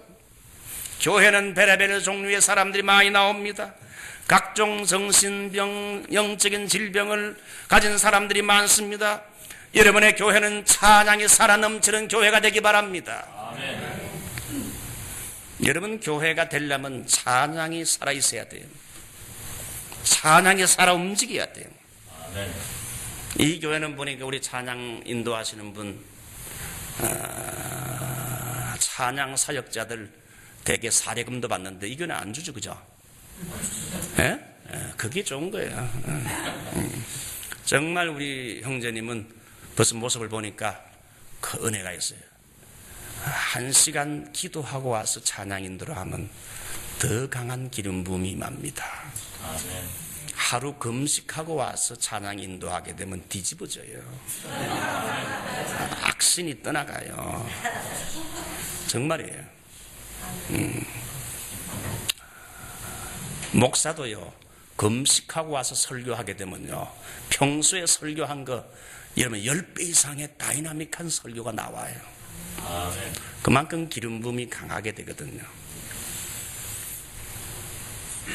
교회는 베레베레 종류의 사람들이 많이 나옵니다. 각종 정신병, 영적인 질병을 가진 사람들이 많습니다. 여러분의 교회는 찬양이 살아 넘치는 교회가 되기 바랍니다. 아멘. 여러분 교회가 되려면 찬양이 살아 있어야 돼요. 찬양이 살아 움직여야 돼요. 아멘. 이 교회는 보니까 우리 찬양 인도하시는 분, 찬양 사역자들 대개 사례금도 받는데 이 교회는 안 주죠, 그죠? 예? 그게 좋은 거예요. 정말 우리 형제님은 벌써 모습을 보니까 그 은혜가 있어요. 1시간 기도하고 와서 찬양 인도를 하면 더 강한 기름 부음이 임합니다. 아멘. 하루 금식하고 와서 찬양 인도하게 되면 뒤집어져요. 악신이 떠나가요. 정말이에요. 목사도요, 금식하고 와서 설교하게 되면요, 평소에 설교한 거 여러분 10배 이상의 다이나믹한 설교가 나와요. 그만큼 기름 부음이 강하게 되거든요.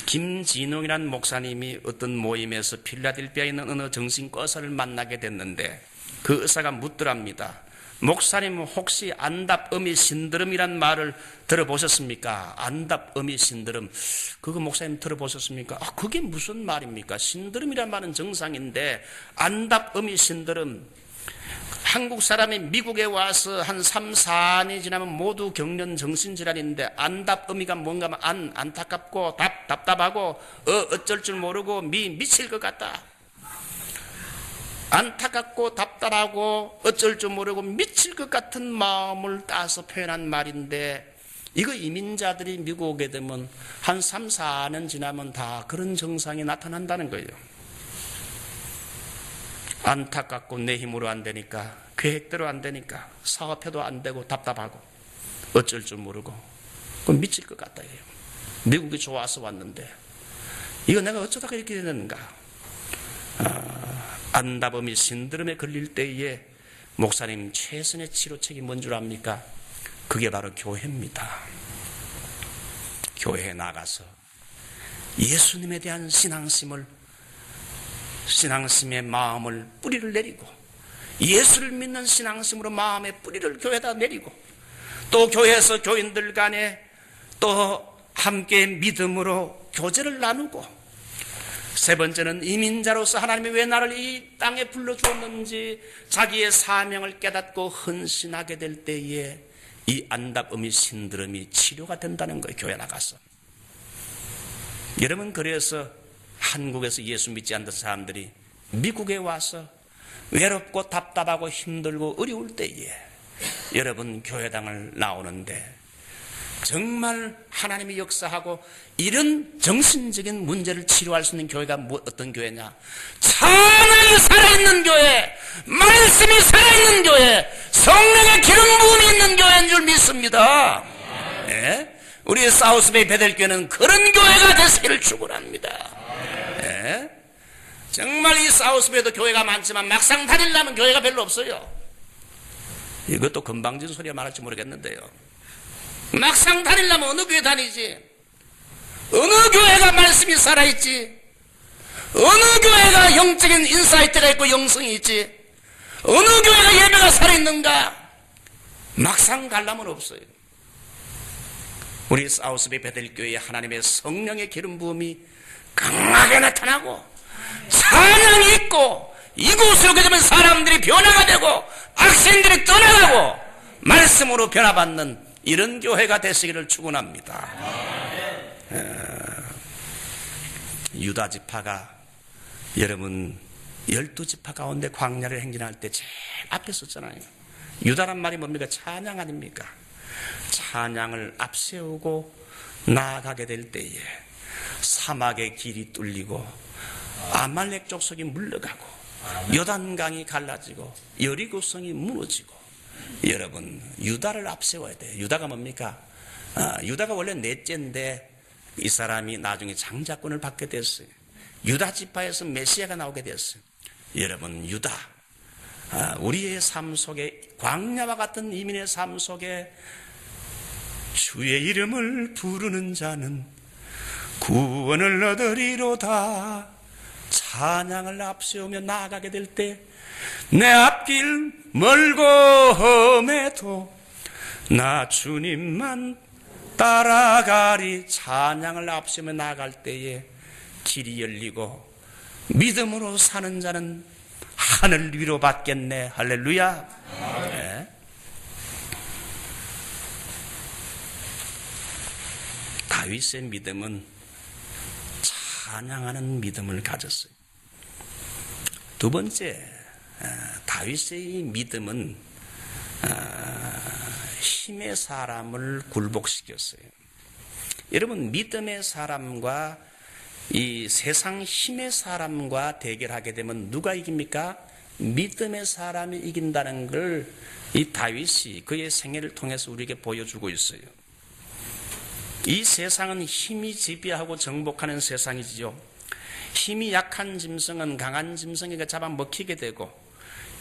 김진웅이라는 목사님이 어떤 모임에서 필라델피아에 있는 어느 정신과 의사를 만나게 됐는데 그 의사가 묻더랍니다. 목사님 혹시 안답-어미 신드롬이란 말을 들어보셨습니까? 안답-어미 신드롬. 그거 목사님 들어보셨습니까? 아, 그게 무슨 말입니까? 신드롬이란 말은 정상인데 안답-어미 신드롬. 한국 사람이 미국에 와서 한 3, 4년이 지나면 모두 겪는 정신질환인데, 안답 의미가 뭔가 하면 안타깝고 답답하고 어쩔 줄 모르고 미칠 것 같다. 안타깝고 답답하고 어쩔 줄 모르고 미칠 것 같은 마음을 따서 표현한 말인데, 이거 이민자들이 미국 오게 되면 한 3, 4년 지나면 다 그런 증상이 나타난다는 거예요. 안타깝고 내 힘으로 안 되니까, 계획대로 안 되니까, 사업해도 안 되고 답답하고 어쩔 줄 모르고 그럼 미칠 것 같다. 미국이 좋아서 왔는데 이거 내가 어쩌다가 이렇게 되는가. 안다범이 신드롬에 걸릴 때에 목사님 최선의 치료책이 뭔 줄 압니까? 그게 바로 교회입니다. 교회에 나가서 예수님에 대한 신앙심의 마음을 뿌리를 내리고, 예수를 믿는 신앙심으로 마음의 뿌리를 교회에다 내리고, 또 교회에서 교인들 간에 또 함께 믿음으로 교제를 나누고, 세 번째는 이민자로서 하나님이 왜 나를 이 땅에 불러주었는지 자기의 사명을 깨닫고 헌신하게 될 때에 이 안답음이 신드롬이 치료가 된다는 거예요. 교회 나가서. 여러분, 그래서 한국에서 예수 믿지 않는 사람들이 미국에 와서 외롭고 답답하고 힘들고 어려울 때에 여러분 교회당을 나오는데, 정말 하나님이 역사하고 이런 정신적인 문제를 치료할 수 있는 교회가 어떤 교회냐? 찬양이 살아있는 교회, 말씀이 살아있는 교회, 성령의 기름 부음이 있는 교회인 줄 믿습니다. 네? 우리 사우스베이 베델교회는 그런 교회가 되시기를 축원합니다. 네? 정말 이 사우스베이도 교회가 많지만 막상 다니려면 교회가 별로 없어요. 이것도 건방진 소리가 말할지 모르겠는데요, 막상 다니려면 어느 교회 다니지? 어느 교회가 말씀이 살아있지? 어느 교회가 영적인 인사이트가 있고 영성이 있지? 어느 교회가 예배가 살아있는가? 막상 가려면 없어요. 우리 사우스베이 베델교회에 하나님의 성령의 기름 부음이 강하게 나타나고 찬양이 있고, 이곳에 오게 되면 사람들이 변화가 되고 악신들이 떠나가고 말씀으로 변화받는 이런 교회가 되시기를 축원합니다. 유다 지파가 여러분 12지파 가운데 광야를 행진할 때 제일 앞에 섰잖아요. 유다란 말이 뭡니까? 찬양 아닙니까? 찬양을 앞세우고 나아가게 될 때에 사막의 길이 뚫리고 아말렉 족속이 물러가고 요단강이 갈라지고 여리고성이 무너지고, 여러분 유다를 앞세워야 돼요. 유다가 뭡니까? 유다가 원래 넷째인데 이 사람이 나중에 장자권을 받게 됐어요. 유다 지파에서 메시아가 나오게 됐어요. 여러분 유다, 우리의 삶 속에, 광야와 같은 이민의 삶 속에 주의 이름을 부르는 자는 구원을 얻으리로다. 찬양을 앞세우며 나아가게 될 때 내 앞길 멀고 험해도 나 주님만 따라가리. 찬양을 앞세우며 나아갈 때에 길이 열리고 믿음으로 사는 자는 하늘 위로 받겠네. 할렐루야. 네. 다윗의 믿음은 찬양하는 믿음을 가졌어요. 두 번째, 다윗의 믿음은 힘의 사람을 굴복시켰어요. 여러분, 믿음의 사람과 이 세상 힘의 사람과 대결하게 되면 누가 이깁니까? 믿음의 사람이 이긴다는 걸 이 다윗이 그의 생애를 통해서 우리에게 보여주고 있어요. 이 세상은 힘이 지배하고 정복하는 세상이지요. 힘이 약한 짐승은 강한 짐승에게 잡아먹히게 되고,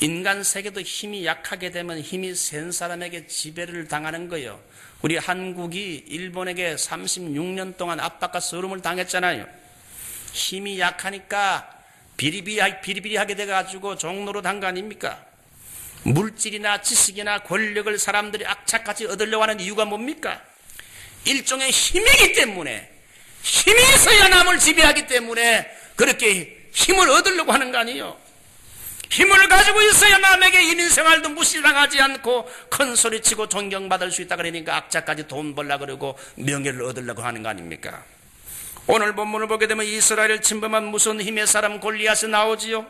인간 세계도 힘이 약하게 되면 힘이 센 사람에게 지배를 당하는 거예요. 우리 한국이 일본에게 36년 동안 압박과 서름을 당했잖아요. 힘이 약하니까 비리비리하게 돼가지고 종로로 단 거 아닙니까? 물질이나 지식이나 권력을 사람들이 악착같이 얻으려고 하는 이유가 뭡니까? 일종의 힘이기 때문에, 힘이 있어야 남을 지배하기 때문에 그렇게 힘을 얻으려고 하는 거 아니에요. 힘을 가지고 있어야 남에게 인생활도 무시당하지 않고 큰 소리치고 존경받을 수 있다 그러니까 악자까지 돈 벌라 그러고 명예를 얻으려고 하는 거 아닙니까? 오늘 본문을 보게 되면 이스라엘을 침범한 무서운 힘의 사람 골리앗이 나오지요.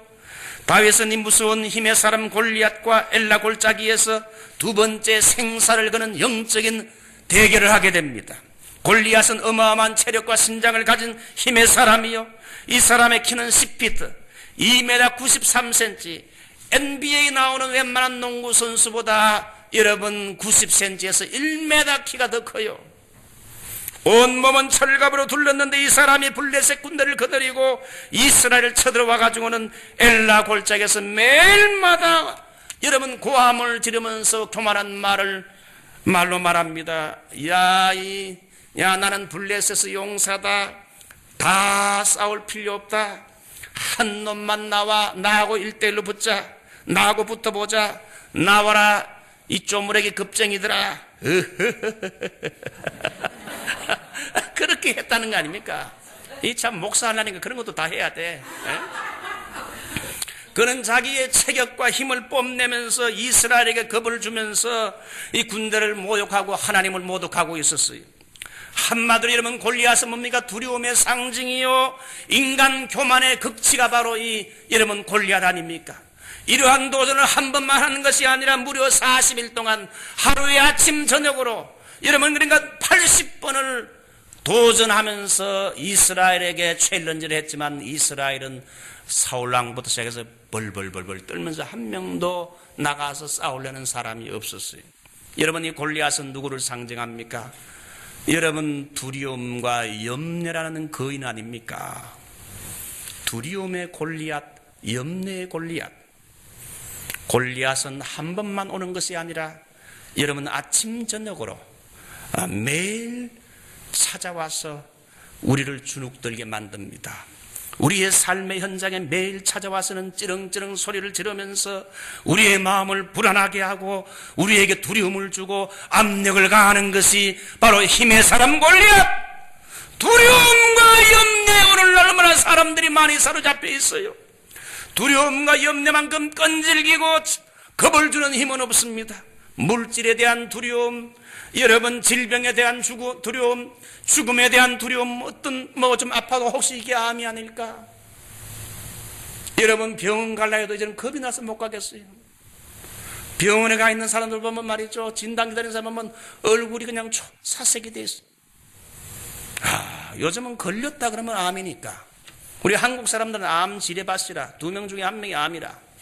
다윗은 이 무서운 힘의 사람 골리앗과 엘라 골짜기에서 두 번째 생사를 거는 영적인 대결을 하게 됩니다. 골리앗은 어마어마한 체력과 신장을 가진 힘의 사람이요, 이 사람의 키는 10피트, 2m 93cm, NBA 나오는 웬만한 농구 선수보다 여러분 90cm에서 1m 키가 더 커요. 온몸은 철갑으로 둘렀는데 이 사람이 블레셋 군대를 거느리고 이스라엘을 쳐들어와 가지고는 엘라 골짜기에서 매일마다 여러분 고함을 지르면서 교만한 말로 말합니다. 야 나는 블레셋의 용사다. 다 싸울 필요 없다. 한 놈만 나와. 나하고 1대1로 붙자. 나하고 붙어보자. 나와라 이 쪼무레기 급쟁이들아. 그렇게 했다는 거 아닙니까? 이 참 목사 하려니까 그런 것도 다 해야 돼. 그는 자기의 체격과 힘을 뽐내면서 이스라엘에게 겁을 주면서 이 군대를 모욕하고 하나님을 모독하고 있었어요. 한마디로 이러면 골리앗은 뭡니까? 두려움의 상징이요, 인간 교만의 극치가 바로 여러분 골리앗 아닙니까? 이러한 도전을 한 번만 하는 것이 아니라 무려 40일 동안 하루에 아침 저녁으로 여러분 그러니까 80번을 도전하면서 이스라엘에게 챌린지를 했지만 이스라엘은 사울왕부터 시작해서 벌벌벌벌 떨면서 한 명도 나가서 싸우려는 사람이 없었어요. 여러분 이 골리앗은 누구를 상징합니까? 여러분 두려움과 염려라는 거인 아닙니까? 두려움의 골리앗, 염려의 골리앗. 골리앗은 한 번만 오는 것이 아니라 여러분 아침 저녁으로 매일 찾아와서 우리를 주눅들게 만듭니다. 우리의 삶의 현장에 매일 찾아와서는 찌렁찌렁 소리를 지르면서 우리의 마음을 불안하게 하고 우리에게 두려움을 주고 압력을 가하는 것이 바로 힘의 사람 골리앗. 두려움과 염려에 오늘날 얼마나 사람들이 많이 사로잡혀 있어요. 두려움과 염려만큼 끈질기고 겁을 주는 힘은 없습니다. 물질에 대한 두려움, 여러분 질병에 대한 두려움, 죽음에 대한 두려움, 어떤 좀 아파도 혹시 이게 암이 아닐까? 여러분 병원 갈라 해도 이제는 겁이 나서 못 가겠어요. 병원에 가 있는 사람들 보면 말이죠, 진단 기다리는 사람 보면 얼굴이 그냥 사색이 돼 있어요. 요즘은 걸렸다 그러면 암이니까. 우리 한국 사람들은 암 지뢰밭이라, 2명 중에 1명이 암이라.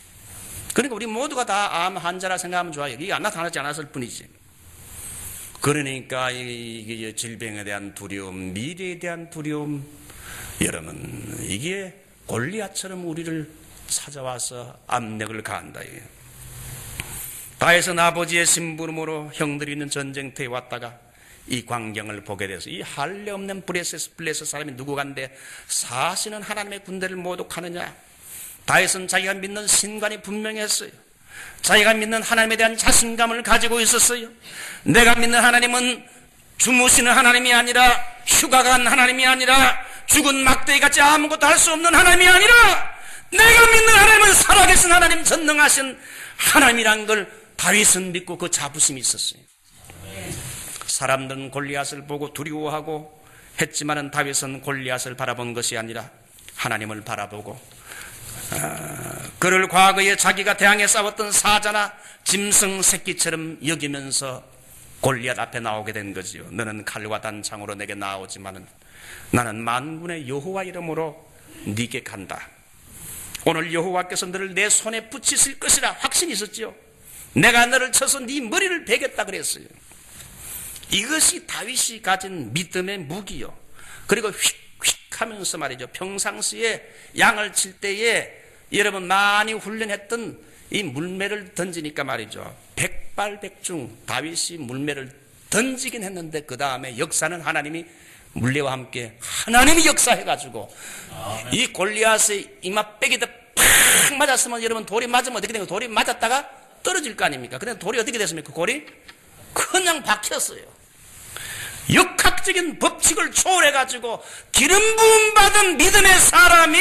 그러니까 우리 모두가 다 암 환자라 생각하면 좋아요. 이게 나타나지 않았을 뿐이지. 그러니까 이 질병에 대한 두려움, 미래에 대한 두려움, 여러분 이게 골리앗처럼 우리를 찾아와서 압력을 가한다. 다윗은 아버지의 심부름으로 형들이 있는 전쟁터에 왔다가 이 광경을 보게 돼서 이 할례 없는 블레셋 사람이 누구간데 사시는 하나님의 군대를 모독하느냐. 다윗은 자기가 믿는 신관이 분명했어요. 자기가 믿는 하나님에 대한 자신감을 가지고 있었어요. 내가 믿는 하나님은 주무시는 하나님이 아니라, 휴가 간 하나님이 아니라, 죽은 막대기같이 아무것도 할 수 없는 하나님이 아니라, 내가 믿는 하나님은 살아계신 하나님, 전능하신 하나님이란 걸 다윗은 믿고 그 자부심이 있었어요. 사람들은 골리앗을 보고 두려워하고 했지만은 다윗은 골리앗을 바라본 것이 아니라 하나님을 바라보고 그를 과거에 자기가 대항해 싸웠던 사자나 짐승 새끼처럼 여기면서 골리앗 앞에 나오게 된 거지요. 너는 칼과 단창으로 내게 나오지만은 나는 만군의 여호와 이름으로 네게 간다. 오늘 여호와께서 너를 내 손에 붙이실 것이라 확신이 있었지요. 내가 너를 쳐서 네 머리를 베겠다 그랬어요. 이것이 다윗이 가진 믿음의 무기요. 그리고 휙휙 하면서 말이죠, 평상시에 양을 칠 때에 여러분 많이 훈련했던 이 물매를 던지니까 말이죠, 백발백중 다윗이 물매를 던지긴 했는데 그 다음에 역사는 하나님이 물레와 함께 하나님이 역사해가지고 이 골리앗의 이마빼기도 팍 맞았으면 여러분 돌이 맞으면 어떻게 되는 거예요? 돌이 맞았다가 떨어질 거 아닙니까? 근데 돌이 어떻게 됐습니까? 골이 그냥 박혔어요. 역학적인 법칙을 초월해가지고 기름 부음 받은 믿음의 사람이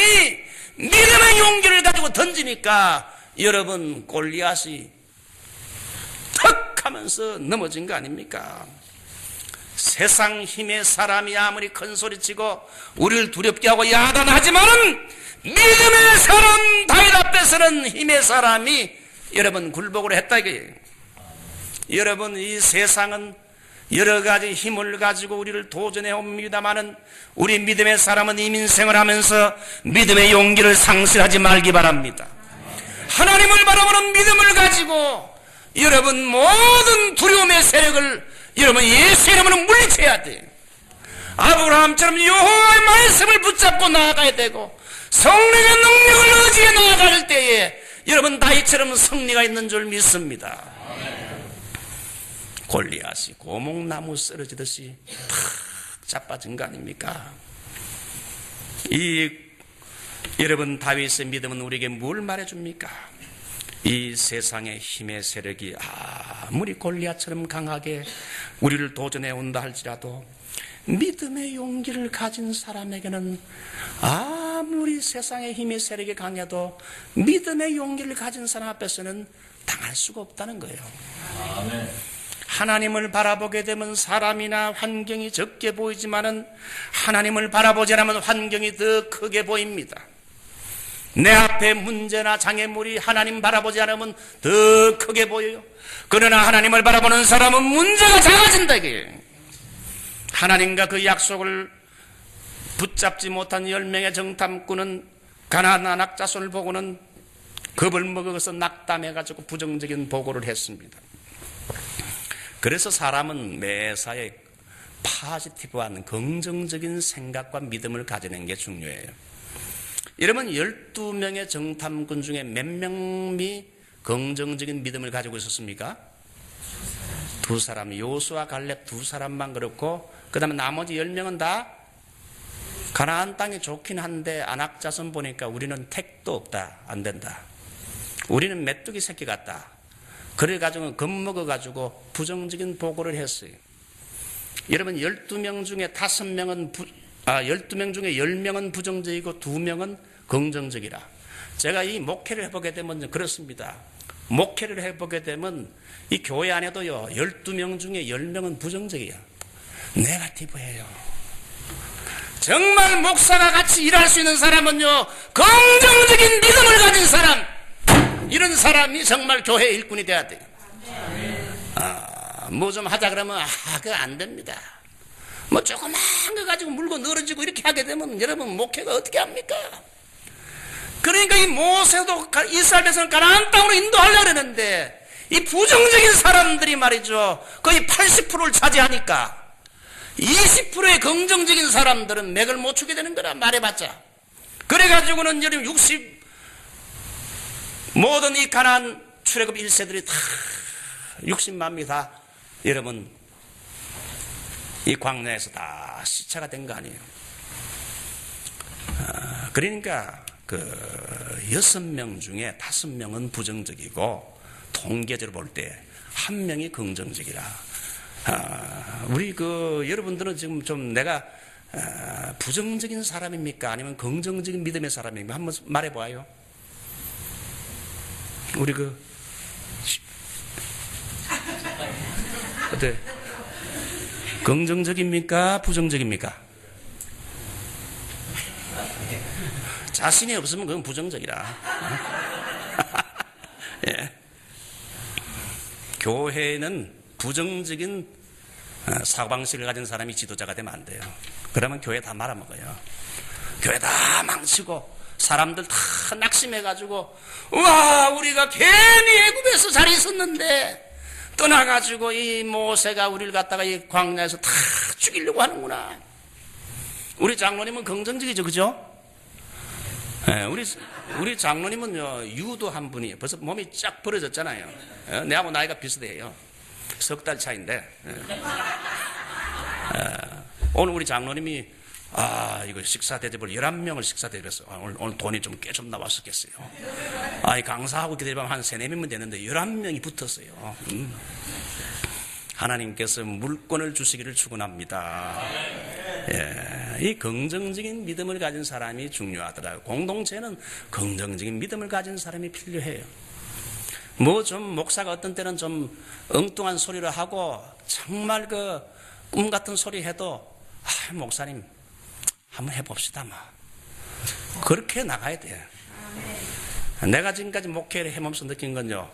믿음의 용기를 가지고 던지니까 여러분 골리앗이 턱 하면서 넘어진 거 아닙니까? 세상 힘의 사람이 아무리 큰 소리치고 우리를 두렵게 하고 야단하지만은 믿음의 사람 다윗 앞에서는 힘의 사람이 여러분 굴복을 했다 이거예요. 여러분 이 세상은 여러 가지 힘을 가지고 우리를 도전해 옵니다마는 우리 믿음의 사람은 이민생을 하면서 믿음의 용기를 상실하지 말기 바랍니다. 하나님을 바라보는 믿음을 가지고 여러분 모든 두려움의 세력을 여러분 예수 이름으로 물리쳐야 돼요. 아브라함처럼 여호와의 말씀을 붙잡고 나아가야 되고 성령의 능력을 의지해 나아갈 때에 여러분 다윗처럼 승리가 있는 줄 믿습니다. 골리앗이 고목나무 쓰러지듯이 탁 자빠진 거 아닙니까? 여러분 다윗의 믿음은 우리에게 뭘 말해줍니까? 이 세상의 힘의 세력이 아무리 골리앗처럼 강하게 우리를 도전해 온다 할지라도 믿음의 용기를 가진 사람에게는 아무리 세상의 힘의 세력이 강해도 믿음의 용기를 가진 사람 앞에서는 당할 수가 없다는 거예요. 아멘. 하나님을 바라보게 되면 사람이나 환경이 적게 보이지만은 하나님을 바라보지 않으면 환경이 더 크게 보입니다. 내 앞에 문제나 장애물이 하나님 바라보지 않으면 더 크게 보여요. 그러나 하나님을 바라보는 사람은 문제가 작아진다 이게. 하나님과 그 약속을 붙잡지 못한 10명의 정탐꾼은 가나안 악자손을 보고는 겁을 먹어서 낙담해가지고 부정적인 보고를 했습니다. 그래서 사람은 매사에 파지티브한 긍정적인 생각과 믿음을 가지는 게 중요해요. 여러분 12명의 정탐꾼 중에 몇 명이 긍정적인 믿음을 가지고 있었습니까? 2사람, 요수와 갈렙 2사람만 그렇고 그 다음에 나머지 10명은 다 가나안 땅이 좋긴 한데 안악자손 보니까 우리는 택도 없다, 안 된다. 우리는 메뚜기 새끼 같다. 그래가지고 겁먹어가지고 부정적인 보고를 했어요. 여러분 12명 중에 5명은 12명 중에 10명은 부정적이고 2명은 긍정적이라. 제가 이 목회를 해보게 되면 그렇습니다. 목회를 해보게 되면 이 교회 안에도요 12명 중에 10명은 부정적이에요. 네거티브예요. 정말 목사가 같이 일할 수 있는 사람은요 긍정적인 믿음을 가진 사람, 이런 사람이 정말 교회 일꾼이 돼야 돼요. 뭐 좀 하자 그러면 그거 안 됩니다. 뭐 조그만 거 가지고 물고 늘어지고 이렇게 하게 되면 여러분 목회가 어떻게 합니까? 그러니까 이 모세도 이스라엘에서는 가나안 땅으로 인도하려고 그러는데 이 부정적인 사람들이 말이죠 거의 80%를 차지하니까 20%의 긍정적인 사람들은 맥을 못 추게 되는 거라 말해봤자. 그래가지고는 여러분 60 모든 이 가나안 출애굽 1세들이 다 60만 명이 다 여러분 이 광야에서 다 시차가 된 거 아니에요. 그러니까 그 6명 중에 5명은 부정적이고 통계적으로 볼 때 1명이 긍정적이라. 우리 여러분들은 지금 좀 내가 부정적인 사람입니까? 아니면 긍정적인 믿음의 사람입니까? 한번 말해봐요. 우리 어때? 긍정적입니까? 부정적입니까? 자신이 없으면 그건 부정적이라. 예. 교회는 부정적인 사고방식을 가진 사람이 지도자가 되면 안 돼요. 그러면 교회 다 말아먹어요. 교회 다 망치고 사람들 다 낙심해가지고 우와 우리가 괜히 애굽에서 잘 있었는데 떠나가지고 이 모세가 우리를 갖다가 이 광야에서 다 죽이려고 하는구나. 우리 장로님은 긍정적이죠, 그죠? 네, 우리 장로님은요 유도한 분이 벌써 몸이 쫙 벌어졌잖아요. 내하고 나이가 비슷해요. 3달 차인데. 오늘 우리 장로님이 이거 식사 대접을 11명을 식사 대접했어. 오늘 돈이 좀 꽤 좀 나왔었겠어요. 이 강사하고 기다리면 한 3-4명만 되는데 11명이 붙었어요. 하나님께서 물권을 주시기를 축원합니다. 예, 이 긍정적인 믿음을 가진 사람이 중요하더라고요. 공동체는 긍정적인 믿음을 가진 사람이 필요해요. 뭐 좀 목사가 어떤 때는 좀 엉뚱한 소리를 하고 정말 그 꿈 같은 소리 해도 목사님 한번 해봅시다 뭐 그렇게 나가야 돼요. 내가 지금까지 목회를 해보면서 느낀 건요,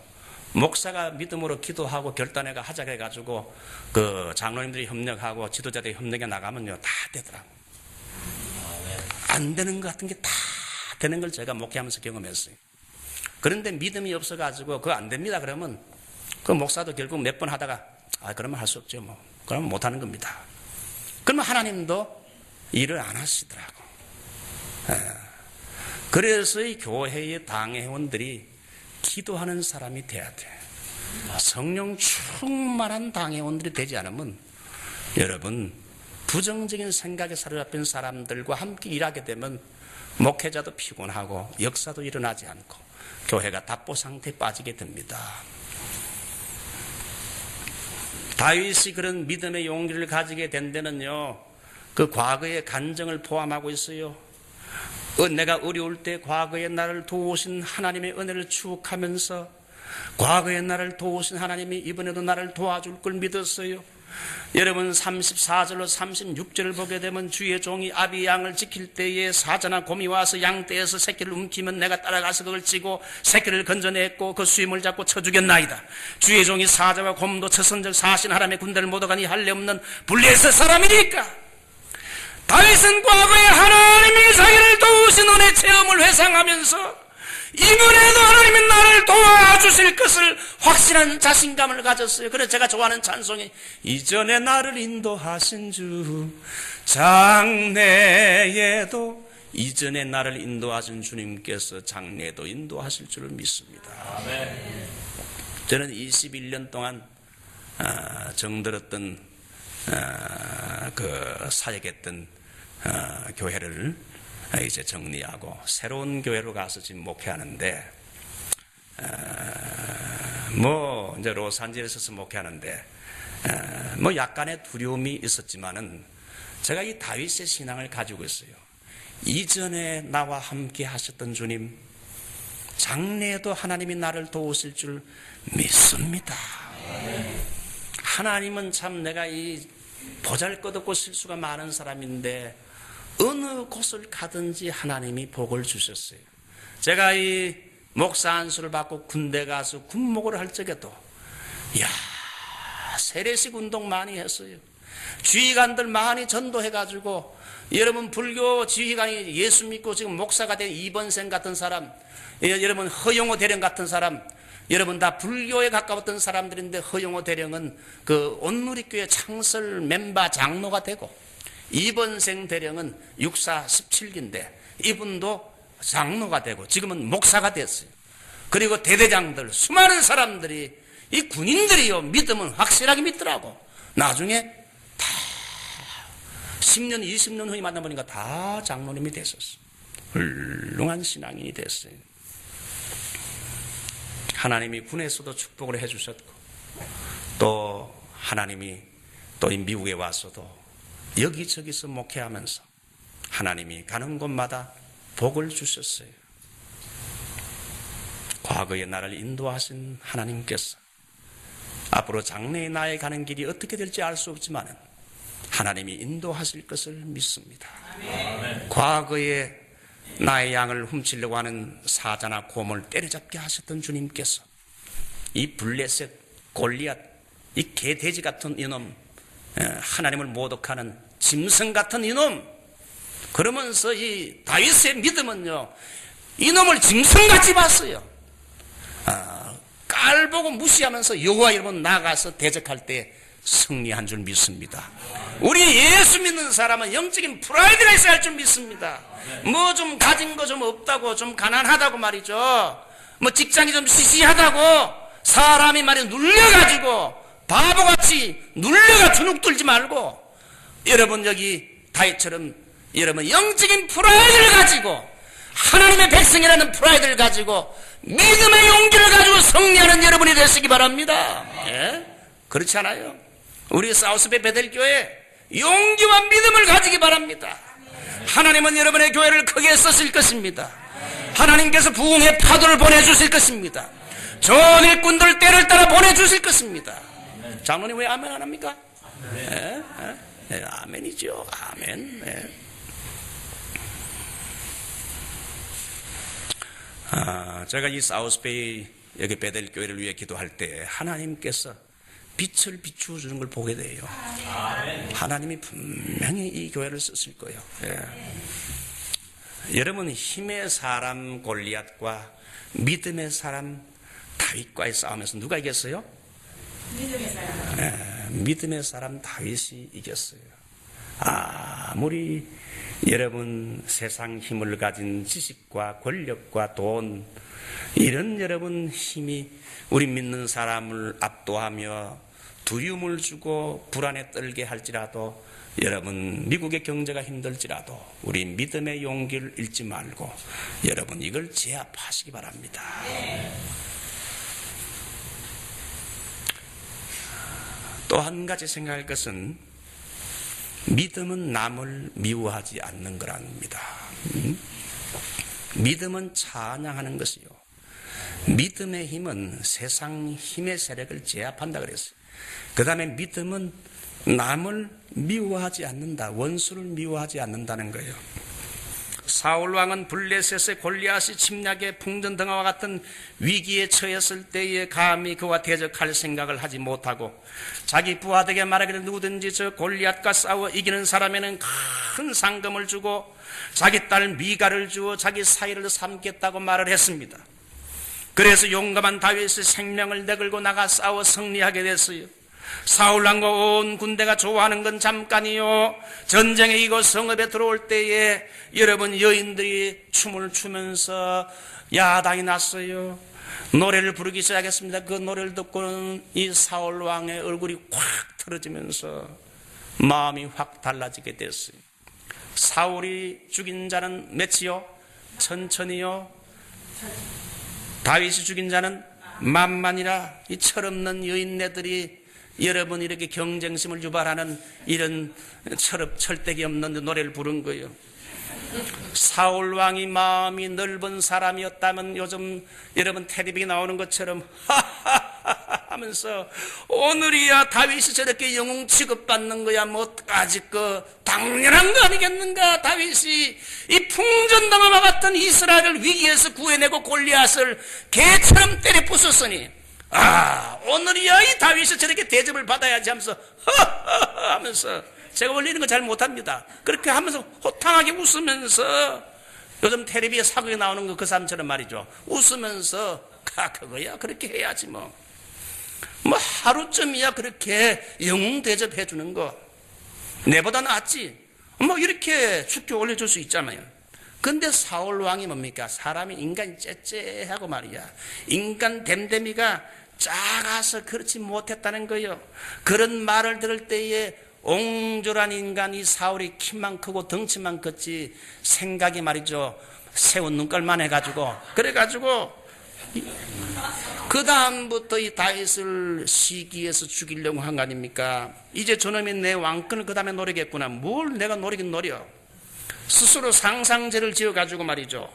목사가 믿음으로 기도하고 결단해가 하자 해가지고 그 장로님들이 협력하고 지도자들이 협력해 나가면요 다 되더라고. 안 되는 것 같은 게 다 되는 걸 제가 목회하면서 경험했어요. 그런데 믿음이 없어가지고 그거 안 됩니다 그러면 그 목사도 결국 몇 번 하다가 그러면 할 수 없죠 뭐 그러면 못하는 겁니다. 그러면 하나님도 일을 안 하시더라고. 그래서 이 교회의 당회원들이 기도하는 사람이 돼야 돼. 성령 충만한 당회원들이 되지 않으면 여러분 부정적인 생각에 사로잡힌 사람들과 함께 일하게 되면 목회자도 피곤하고 역사도 일어나지 않고 교회가 답보 상태에 빠지게 됩니다. 다윗이 그런 믿음의 용기를 가지게 된 데는요, 그 과거의 간증을 포함하고 있어요. 내가 어려울 때 과거의 나를 도우신 하나님의 은혜를 추억하면서 과거의 나를 도우신 하나님이 이번에도 나를 도와줄 걸 믿었어요. 여러분 34절로 36절을 보게 되면 주의 종이 아비 양을 지킬 때에 사자나 곰이 와서 양떼에서 새끼를 움키면 내가 따라가서 그걸 찌고 새끼를 건져냈고 그 수임을 잡고 쳐 죽였나이다. 주의 종이 사자와 곰도 쳐선적 사신 하나님의 군대를 못 오가니 할례 없는 블레셋 사람이니까. 다윗은 과거에 하나님이 자기를 도우신 은혜 체험을 회상하면서 이번에도 하나님이 나를 도와주실 것을 확신한 자신감을 가졌어요. 그래서 제가 좋아하는 찬송이 이전에 나를 인도하신 주 장래에도 이전에 나를 인도하신 주님께서 장래에도 인도하실 줄을 믿습니다. 아멘. 저는 21년 동안 정들었던 그 사역했던 교회를 이제 정리하고 새로운 교회로 가서 지금 목회하는데 뭐 이제 로산젤레스에서 목회하는데 뭐 약간의 두려움이 있었지만은 제가 이 다윗의 신앙을 가지고 있어요. 이전에 나와 함께 하셨던 주님 장래에도 하나님이 나를 도우실 줄 믿습니다. 하나님은 참 내가 이 보잘것없고 실수가 많은 사람인데 어느 곳을 가든지 하나님이 복을 주셨어요. 제가 이 목사 안수를 받고 군대 가서 군목을 할 적에도 세례식 운동 많이 했어요. 지휘관들 많이 전도해가지고 여러분 불교 지휘관이 예수 믿고 지금 목사가 된 이번생 같은 사람, 여러분 허영호 대령 같은 사람, 여러분 다 불교에 가까웠던 사람들인데 허영호 대령은 그 온누리교회 창설 멤버 장로가 되고 이번생 대령은 육사 17기인데 이분도 장로가 되고 지금은 목사가 됐어요. 그리고 대대장들 수많은 사람들이 이 군인들이요 믿으면 확실하게 믿더라고. 나중에 다 10년 20년 후에 만나보니까 다 장로님이 됐었어요. 훌륭한 신앙인이 됐어요. 하나님이 군에서도 축복을 해주셨고 또 하나님이 또 이 미국에 와서도 여기저기서 목회하면서 하나님이 가는 곳마다 복을 주셨어요. 과거에 나를 인도하신 하나님께서 앞으로 장래의 나의 가는 길이 어떻게 될지 알 수 없지만 하나님이 인도하실 것을 믿습니다. 아멘. 과거에 나의 양을 훔치려고 하는 사자나 곰을 때려잡게 하셨던 주님께서 이 블레셋 골리앗 이 개돼지 같은 이놈 하나님을 모독하는 짐승 같은 이놈 그러면서 이 다윗의 믿음은요 이놈을 짐승같이 봤어요. 깔보고 무시하면서 여호와 이름으로 나가서 대적할 때 승리한 줄 믿습니다. 우리 예수 믿는 사람은 영적인 프라이드가 있어야 할 줄 믿습니다. 뭐 좀 가진 거 좀 없다고 좀 가난하다고 말이죠. 뭐 직장이 좀 시시하다고 사람이 말이 눌려가지고 바보같이 눌려가 주눅 들지 말고 여러분 여기 다윗처럼 여러분 영적인 프라이드를 가지고 하나님의 백성이라는 프라이드를 가지고 믿음의 용기를 가지고 승리하는 여러분이 되시기 바랍니다. 예? 그렇지 않아요? 우리 사우스베 베델교회 용기와 믿음을 가지기 바랍니다. 하나님은 여러분의 교회를 크게 쓰실 것입니다. 하나님께서 부흥의 파도를 보내주실 것입니다. 좋은 일꾼들 때를 따라 보내주실 것입니다. 장로님 왜 아멘 안 합니까? 아멘이죠. 아멘. 제가 이 사우스베이 여기 베델 교회를 위해 기도할 때 하나님께서 빛을 비추어 주는 걸 보게 돼요. 하나님이 분명히 이 교회를 쓰실 거예요. 여러분, 힘의 사람 골리앗과 믿음의 사람 다윗과의 싸움에서 누가 이겼어요? 믿음의 사람. 믿음의 사람 다윗이 이겼어요. 아무리 여러분 세상 힘을 가진 지식과 권력과 돈, 이런 여러분 힘이 우리 믿는 사람을 압도하며 두려움을 주고 불안에 떨게 할지라도, 여러분 미국의 경제가 힘들지라도 우리 믿음의 용기를 잃지 말고 여러분 이걸 제압하시기 바랍니다. 또 한 가지 생각할 것은 믿음은 남을 미워하지 않는 거랍니다. 믿음은 찬양하는 것이요, 믿음의 힘은 세상 힘의 세력을 제압한다 그랬어요. 그 다음에 믿음은 남을 미워하지 않는다, 원수를 미워하지 않는다는 거예요. 사울왕은 블레셋의 골리앗이 침략의 풍전등화와 같은 위기에 처했을 때에 감히 그와 대적할 생각을 하지 못하고 자기 부하에게 말하기를 누구든지 저 골리앗과 싸워 이기는 사람에는 큰 상금을 주고 자기 딸 미가를 주어 자기 사위를 삼겠다고 말을 했습니다. 그래서 용감한 다윗이 생명을 내걸고 나가 싸워 승리하게 됐어요. 사울왕과 온 군대가 좋아하는 건 잠깐이요, 전쟁에 이곳 성읍에 들어올 때에 여러분 여인들이 춤을 추면서 야당이 났어요. 노래를 부르기 시작했습니다. 그 노래를 듣고는 이 사울왕의 얼굴이 확 틀어지면서 마음이 확 달라지게 됐어요. 사울이 죽인 자는 몇이요? 천천히요. 다윗이 죽인 자는 만만이라. 이 철없는 여인네들이 여러분 이렇게 경쟁심을 유발하는 이런 철대기 없는 노래를 부른 거예요. 사울왕이 마음이 넓은 사람이었다면 요즘 여러분 텔레비에 나오는 것처럼 하하하 하면서 오늘이야 다윗이 저렇게 영웅 취급받는 거야 뭐 어떡하지, 당연한 거 아니겠는가. 다윗이 이 풍전당함과 같은 이스라엘을 위기에서 구해내고 골리앗을 개처럼 때려 부쉈으니 오늘이야 이 다윗이 저렇게 대접을 받아야지 하면서 하하하 하면서, 제가 원래 이런 거 잘 못합니다. 그렇게 하면서 호탕하게 웃으면서, 요즘 텔레비에 사극에 나오는 거 그 사람처럼 말이죠, 웃으면서 그거야 그렇게 해야지 뭐 하루쯤이야 그렇게 영웅 대접해 주는 거 내보다 낫지 이렇게 죽게 올려줄 수 있잖아요. 근데 사울왕이 뭡니까? 사람이 인간이 째째하고 말이야, 인간 댐댐이가 작아서 그렇지 못했다는 거예요. 그런 말을 들을 때에 옹졸한 인간이 사울이 키만 크고 덩치만 컸지 생각이 말이죠 새우 눈깔만 해가지고, 그래가지고 그 다음부터 이 다윗을 시기해서 죽이려고 한 거 아닙니까? 이제 저놈이 내 왕권을 그 다음에 노리겠구나. 뭘 내가 노리긴 노려. 스스로 상상죄를 지어가지고 말이죠,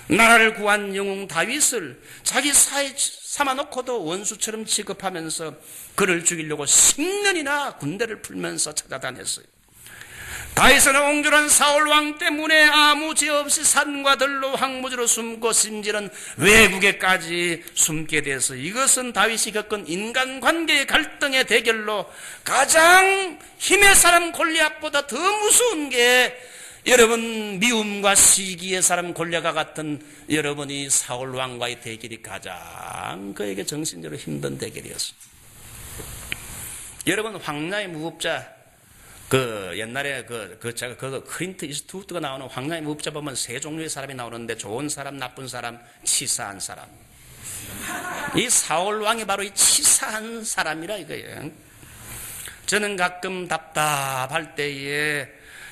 나라를 구한 영웅 다윗을 자기 사이 삼아놓고도 원수처럼 취급하면서 그를 죽이려고 10년이나 군대를 풀면서 찾아다녔어요. 다윗은 옹졸한 사울왕 때문에 아무 죄 없이 산과 들로 황무지로 숨고 심지어는 외국에까지 숨게 돼서, 이것은 다윗이 겪은 인간관계의 갈등의 대결로 가장 힘의 사람 골리앗보다 더 무서운 게 여러분 미움과 시기의 사람 골리앗과 같은 여러분이 사울왕과의 대결이 가장 그에게 정신적으로 힘든 대결이었습니다. 여러분 황야의 무법자, 옛날에 제가 클린트 이스트우드가 나오는 황야의 무법자 보면 세 종류의 사람이 나오는데, 좋은 사람, 나쁜 사람, 치사한 사람. 이 사울왕이 바로 이 치사한 사람이라 이거예요. 저는 가끔 답답할 때에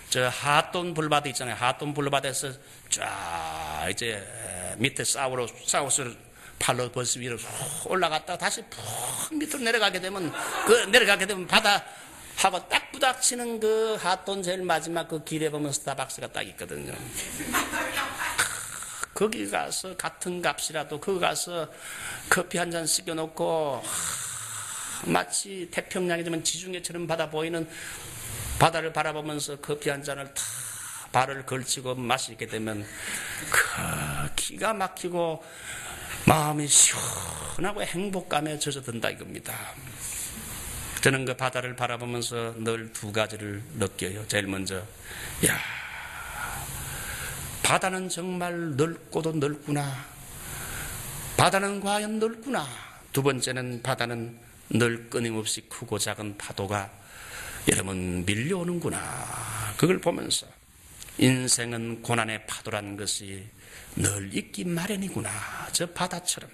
저 하돈 불바드 있잖아요. 하돈 불바드에서 쫙 이제 밑에 사우스를 팔로 버스 위로 올라갔다가 다시 푹 밑으로 내려가게 되면 바다 하고 딱 부닥치는 그 하돈 제일 마지막 그 길에 보면 스타벅스가 딱 있거든요. 거기 가서 같은 값이라도 거기 가서 커피 한 잔 시켜놓고 마치 태평양이지만 지중해처럼 바다 보이는 바다를 바라보면서 커피 한 잔을 다 발을 걸치고 마시게 되면 그 기가 막히고 마음이 시원하고 행복감에 젖어든다 이겁니다. 저는 그 바다를 바라보면서 늘 두 가지를 느껴요. 제일 먼저, 야, 바다는 정말 넓고도 넓구나. 바다는 과연 넓구나. 두 번째는 바다는 늘 끊임없이 크고 작은 파도가 여러분 밀려오는구나. 그걸 보면서 인생은 고난의 파도란 것이 늘 있기 마련이구나. 저 바다처럼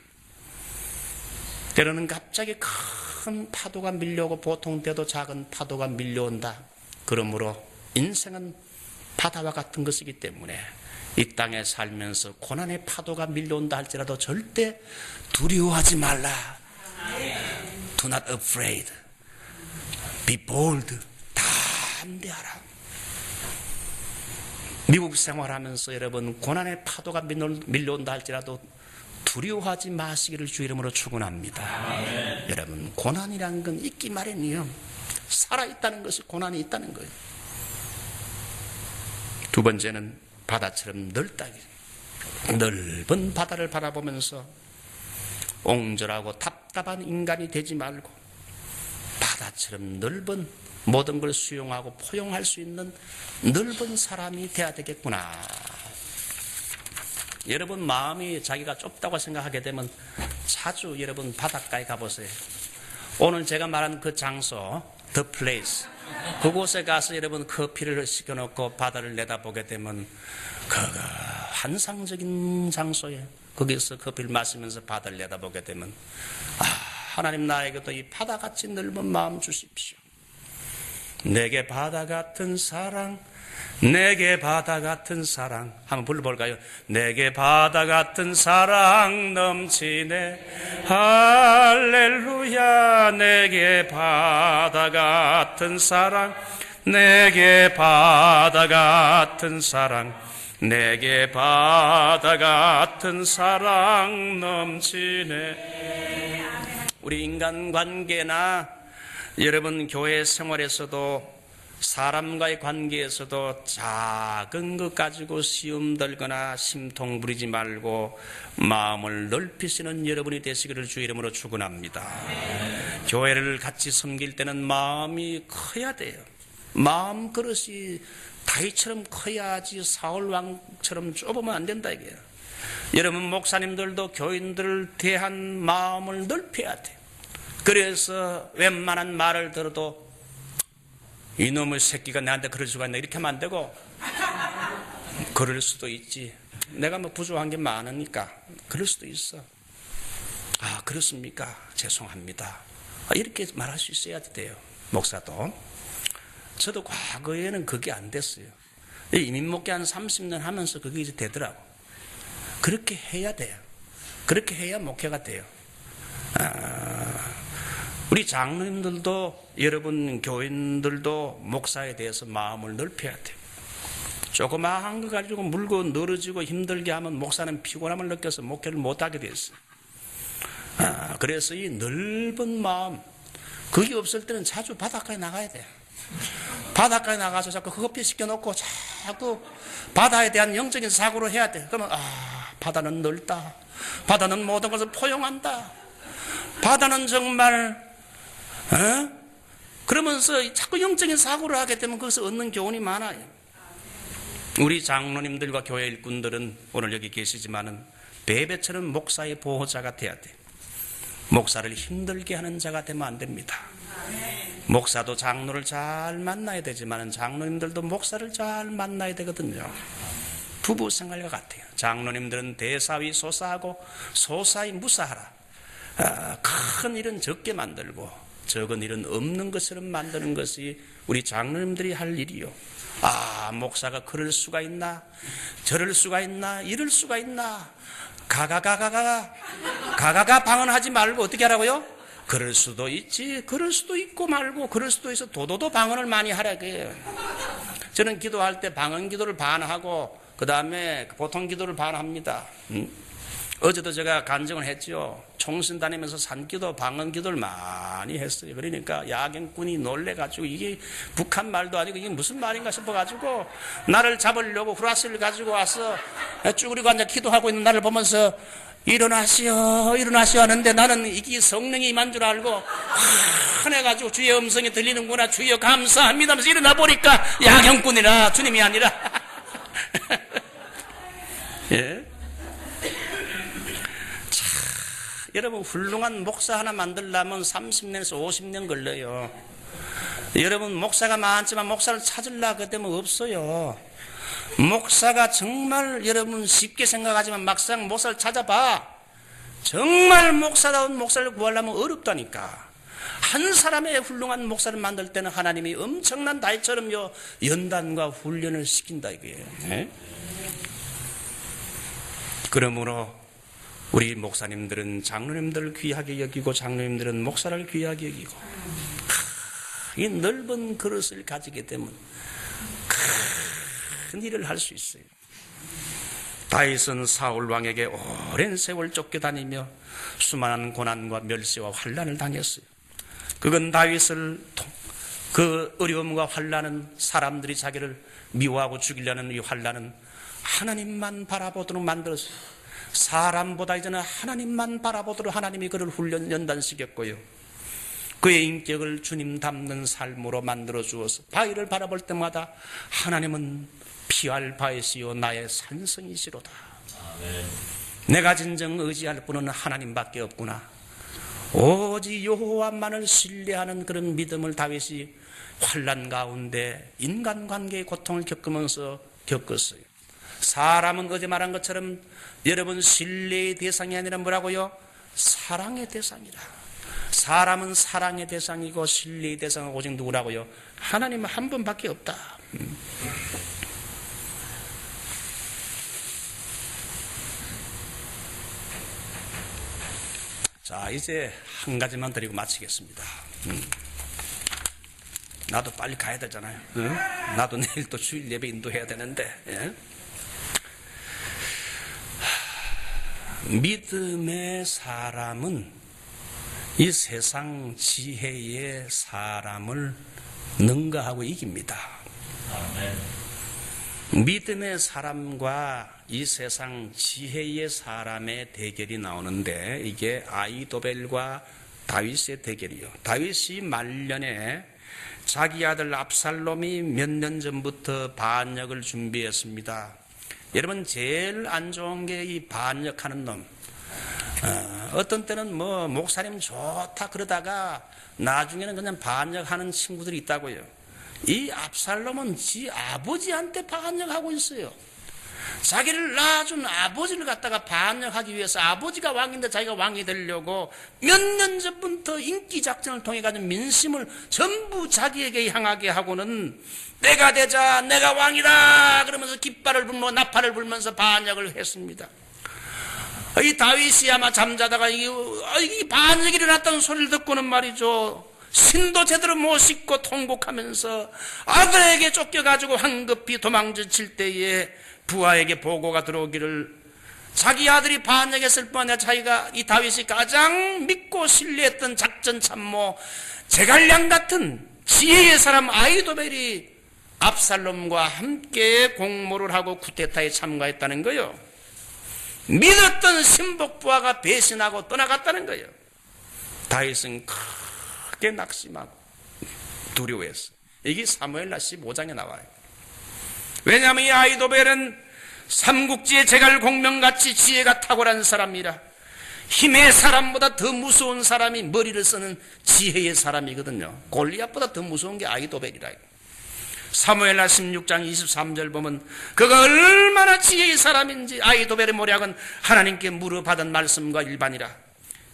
때로는 갑자기 큰 파도가 밀려오고 보통 때도 작은 파도가 밀려온다. 그러므로 인생은 바다와 같은 것이기 때문에 이 땅에 살면서 고난의 파도가 밀려온다 할지라도 절대 두려워하지 말라. Do not afraid. Be bold. 담대하라. 미국 생활하면서 여러분 고난의 파도가 밀려온다 할지라도 두려워하지 마시기를 주 이름으로 축원합니다. 여러분 고난이란 건 있기 마련이요. 살아있다는 것이 고난이 있다는 거예요. 두 번째는 바다처럼 넓다. 넓은 바다를 바라보면서 옹졸하고 답답한 인간이 되지 말고 바다처럼 넓은 모든 걸 수용하고 포용할 수 있는 넓은 사람이 돼야 되겠구나. 여러분 마음이 자기가 좁다고 생각하게 되면 자주 여러분 바닷가에 가보세요. 오늘 제가 말한 그 장소 The Place 그곳에 가서 여러분 커피를 시켜놓고 바다를 내다보게 되면 그가 환상적인 장소에 거기서 커피를 마시면서 바다를 내다보게 되면 하나님 나에게도 이 바다같이 넓은 마음 주십시오. 내게 바다 같은 사랑 내게 바다 같은 사랑 한번 불러볼까요? 내게 바다 같은 사랑 넘치네 할렐루야. 내게 바다 같은 사랑 내게 바다 같은 사랑 내게 바다 같은 사랑 넘치네. 우리 인간관계나 여러분 교회 생활에서도 사람과의 관계에서도 작은 것 가지고 시험 들거나 심통 부리지 말고 마음을 넓히시는 여러분이 되시기를 주 이름으로 축원합니다. 교회를 같이 섬길 때는 마음이 커야 돼요. 마음 그릇이 다윗처럼 커야지 사울 왕처럼 좁으면 안 된다 이게요. 여러분 목사님들도 교인들을 대한 마음을 넓혀야 돼요. 그래서 웬만한 말을 들어도 이놈의 새끼가 나한테 그럴 수가 있나 이렇게 하면 안 되고 그럴 수도 있지. 내가 뭐 부족한 게 많으니까 그럴 수도 있어. 아 그렇습니까? 죄송합니다. 이렇게 말할 수 있어야 돼요. 목사도. 저도 과거에는 그게 안 됐어요. 이민목회 한 30년 하면서 그게 이제 되더라고. 그렇게 해야 돼요. 그렇게 해야 목회가 돼요. 우리 장로님들도 여러분 교인들도 목사에 대해서 마음을 넓혀야 돼요. 조그마한 거 가지고 물고 늘어지고 힘들게 하면 목사는 피곤함을 느껴서 목회를 못하게 됐어요. 그래서 이 넓은 마음 그게 없을 때는 자주 바닷가에 나가야 돼요. 바닷가에 나가서 자꾸 커피 시켜놓고 자꾸 바다에 대한 영적인 사고를 해야 돼. 그러면 바다는 넓다. 바다는 모든 것을 포용한다. 바다는 정말 그러면서 자꾸 영적인 사고를 하게 되면 거기서 얻는 교훈이 많아요. 우리 장로님들과 교회 일꾼들은 오늘 여기 계시지만은 베베처럼 목사의 보호자가 돼야 돼. 목사를 힘들게 하는 자가 되면 안 됩니다. 목사도 장로를 잘 만나야 되지만 장로님들도 목사를 잘 만나야 되거든요. 부부 생활과 같아요. 장로님들은 대사위 소사하고 소사위 무사하라. 큰 일은 적게 만들고 적은 일은 없는 것처럼 만드는 것이 우리 장로님들이 할 일이요. 목사가 그럴 수가 있나 저럴 수가 있나 이럴 수가 있나 가가가 방언하지 말고 어떻게 하라고요? 그럴 수도 있지 그럴 수도 있고 말고 그럴 수도 있어 도도도 방언을 많이 하라고요. 저는 기도할 때 방언 기도를 반하고 그 다음에 보통 기도를 반합니다. 어제도 제가 간증을 했죠. 총선 다니면서 산기도 방언 기도를 많이 했어요. 그러니까 야경꾼이 놀래가지고 이게 북한 말도 아니고 이게 무슨 말인가 싶어가지고 나를 잡으려고 후라시를 가지고 와서 쭈그리고 앉아 기도하고 있는 나를 보면서 일어나시오 일어나시오 하는데 나는 이게 성령이 임한 줄 알고 화내가지고 주의 음성이 들리는구나 주여 감사합니다 하면서 일어나 보니까 야경꾼이라 주님이 아니라 예? 여러분 훌륭한 목사 하나 만들려면 30년에서 50년 걸려요. 여러분 목사가 많지만 목사를 찾으려고 그때면 없어요. 목사가 정말 여러분 쉽게 생각하지만 막상 목사를 찾아봐 정말 목사다운 목사를 구하려면 어렵다니까. 한 사람의 훌륭한 목사를 만들 때는 하나님이 엄청난 다이처럼요 연단과 훈련을 시킨다 이거예요. 네? 그러므로 우리 목사님들은 장로님들을 귀하게 여기고 장로님들은 목사를 귀하게 여기고 이 넓은 그릇을 가지게 되면 큰 일을 할 수 있어요. 다윗은 사울 왕에게 오랜 세월 쫓겨다니며 수많은 고난과 멸시와 환난을 당했어요. 그건 다윗을 그 어려움과 환난은 사람들이 자기를 미워하고 죽이려는 이 환난은 하나님만 바라보도록 만들었어요. 사람보다 이제는 하나님만 바라보도록 하나님이 그를 훈련 연단시켰고요. 그의 인격을 주님 닮는 삶으로 만들어 주어서 바위를 바라볼 때마다 하나님은 피할 바이시요 나의 산성이시로다. 아멘. 내가 진정 의지할 분은 하나님밖에 없구나. 오직 여호와만을 신뢰하는 그런 믿음을 다윗이 환난 가운데 인간관계의 고통을 겪으면서 겪었어요. 사람은 어제 말한 것처럼 여러분 신뢰의 대상이 아니라 뭐라고요? 사랑의 대상이라. 사람은 사랑의 대상이고 신뢰의 대상은 오직 누구라고요? 하나님은 한 분밖에 없다. 자, 이제 한 가지만 드리고 마치겠습니다. 나도 빨리 가야 되잖아요. 나도 내일 또 주일 예배 인도해야 되는데. 예? 믿음의 사람은 이 세상 지혜의 사람을 능가하고 이깁니다. 믿음의 사람과 이 세상 지혜의 사람의 대결이 나오는데 이게 아히도벨과 다윗의 대결이요. 다윗이 말년에 자기 아들 압살롬이 몇 년 전부터 반역을 준비했습니다. 여러분 제일 안 좋은 게 이 반역하는 놈. 어떤 때는 뭐 목사님 좋다 그러다가 나중에는 그냥 반역하는 친구들이 있다고요. 이 압살롬은 지 아버지한테 반역하고 있어요. 자기를 낳아준 아버지를 갖다가 반역하기 위해서 아버지가 왕인데 자기가 왕이 되려고 몇 년 전부터 인기작전을 통해 가지고 민심을 전부 자기에게 향하게 하고는 내가 되자 내가 왕이다 그러면서 깃발을 불며 나팔을 불면서 반역을 했습니다. 이 다윗이 아마 잠자다가 이 반역이 일어났다는 소리를 듣고는 말이죠. 신도 제대로 못 씻고 통곡하면서 아들에게 쫓겨가지고 황급히 도망칠 때에 부하에게 보고가 들어오기를 자기 아들이 반역했을 뿐 아니라 자기가 이 다윗이 가장 믿고 신뢰했던 작전 참모 제갈량 같은 지혜의 사람 아히도벨이 압살롬과 함께 공모를 하고 쿠데타에 참가했다는 거예요. 믿었던 신복부하가 배신하고 떠나갔다는 거예요. 다윗은 크게 낙심하고 두려워했어. 이게 사무엘하 15장에 나와요. 왜냐하면 이 아히도벨은 삼국지의 제갈 공명같이 지혜가 탁월한 사람이라 힘의 사람보다 더 무서운 사람이 머리를 쓰는 지혜의 사람이거든요. 골리앗보다 더 무서운 게 아히도벨이라. 사무엘하 16장 23절 보면 그가 얼마나 지혜의 사람인지 아히도벨의 모략은 하나님께 물어받은 말씀과 일반이라.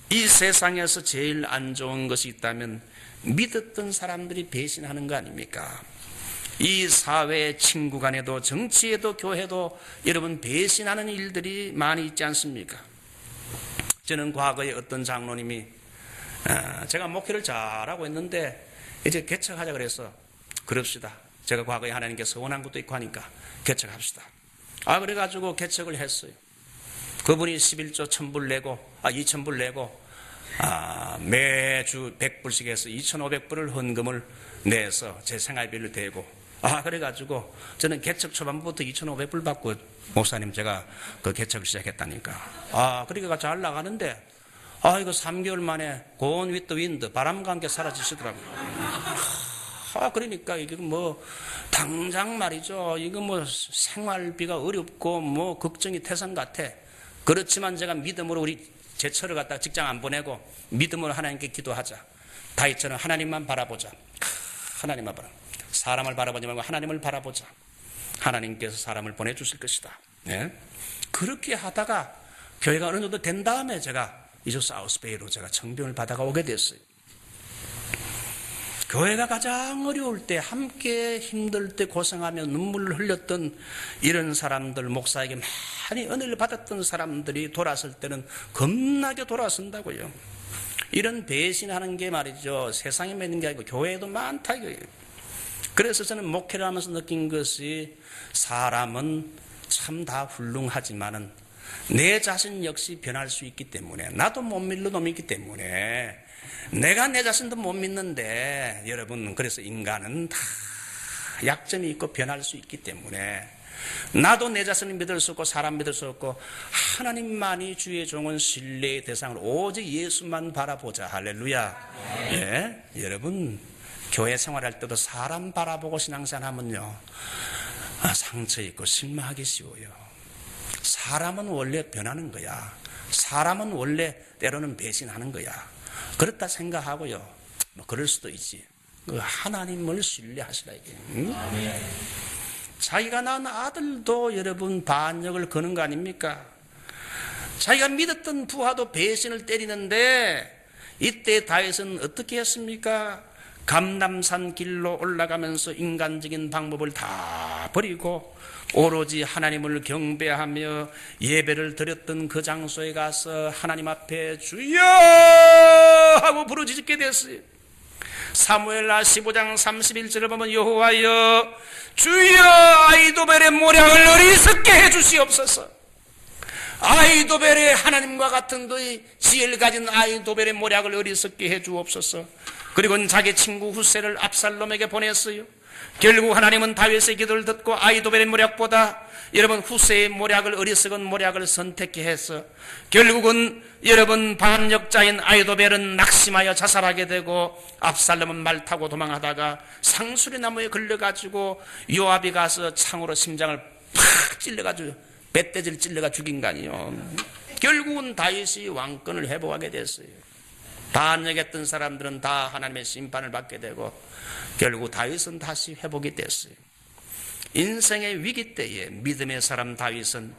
이 세상에서 제일 안 좋은 것이 있다면 믿었던 사람들이 배신하는 거 아닙니까? 이 사회 친구 간에도 정치에도 교회도 여러분 배신하는 일들이 많이 있지 않습니까? 저는 과거에 어떤 장로님이 제가 목회를 잘하고 있는데 이제 개척하자 그래서 그럽시다. 제가 과거에 하나님께서 원한 것도 있고 하니까 개척합시다. 그래가지고 개척을 했어요. 그분이 11조 1000불 내고, 2000불 내고, 매주 100불씩 해서 2500불을 헌금을 내서 제 생활비를 대고, 그래가지고 저는 개척 초반부터 2500불 받고, 목사님 제가 그 개척을 시작했다니까. 그러니까 잘 나가는데, 이거 3개월 만에 고온 위트 윈드, 바람과 함께 사라지시더라고요. 그러니까 이게 뭐 당장 말이죠. 이거 뭐 생활비가 어렵고 뭐 걱정이 태산 같아. 그렇지만 제가 믿음으로 우리 제철을 갖다가 직장 안 보내고 믿음으로 하나님께 기도하자. 다윗처럼 하나님만 바라보자. 하나님만 바라. 사람을 바라보지 말고 하나님을 바라보자. 하나님께서 사람을 보내주실 것이다. 네? 그렇게 하다가 교회가 어느 정도 된 다음에 제가 이쪽 사우스베이로 제가 청빙을 받아가 오게 됐어요. 교회가 가장 어려울 때, 함께 힘들 때 고생하며 눈물을 흘렸던 이런 사람들, 목사에게 많이 은혜를 받았던 사람들이 돌아설 때는 겁나게 돌아선다고요. 이런 배신하는 게 말이죠, 세상에 있는 게 아니고 교회에도 많다 이거예요. 그래서 저는 목회를 하면서 느낀 것이, 사람은 참 다 훌륭하지만은 내 자신 역시 변할 수 있기 때문에, 나도 못 믿는 놈이 있기 때문에, 내가 내 자신도 못 믿는데, 여러분, 그래서 인간은 다 약점이 있고 변할 수 있기 때문에, 나도 내 자신을 믿을 수 없고 사람 믿을 수 없고, 하나님만이 주의 종은 신뢰의 대상으로 오직 예수만 바라보자. 할렐루야. 예, 여러분, 교회 생활할 때도 사람 바라보고 신앙생활하면요, 상처 있고 실망하기 쉬워요. 사람은 원래 변하는 거야. 사람은 원래 때로는 배신하는 거야. 그렇다 생각하고요, 뭐 그럴 수도 있지. 하나님을 신뢰하시라 이게. 응? 자기가 낳은 아들도 여러분 반역을 거는 거 아닙니까? 자기가 믿었던 부하도 배신을 때리는데, 이때 다윗은 어떻게 했습니까? 감람산 길로 올라가면서 인간적인 방법을 다 버리고 오로지 하나님을 경배하며 예배를 드렸던 그 장소에 가서 하나님 앞에 주여 하고 부르짖게 됐어요. 사무엘하 15장 31절을 보면, 여호와여 주여 아이도벨의 모략을 어리석게 해주시옵소서. 아이도벨의 하나님과 같은 그의 지혜를 가진 아이도벨의 모략을 어리석게 해주옵소서. 그리고 자기 친구 후세를 압살롬에게 보냈어요. 결국 하나님은 다윗의 기도를 듣고 아이도벨의 모략보다 여러분 후세의 모략을, 어리석은 모략을 선택해서 결국은 여러분 반역자인 아이도벨은 낙심하여 자살하게 되고, 압살롬은 말 타고 도망하다가 상수리 나무에 걸려가지고 요압이 가서 창으로 심장을 팍 찔러가지고 뱃대지를 찔러가 죽인 거 아니에요. 결국은 다윗이 왕권을 회복하게 됐어요. 반역했던 사람들은 다 하나님의 심판을 받게 되고 결국 다윗은 다시 회복이 됐어요. 인생의 위기 때에 믿음의 사람 다윗은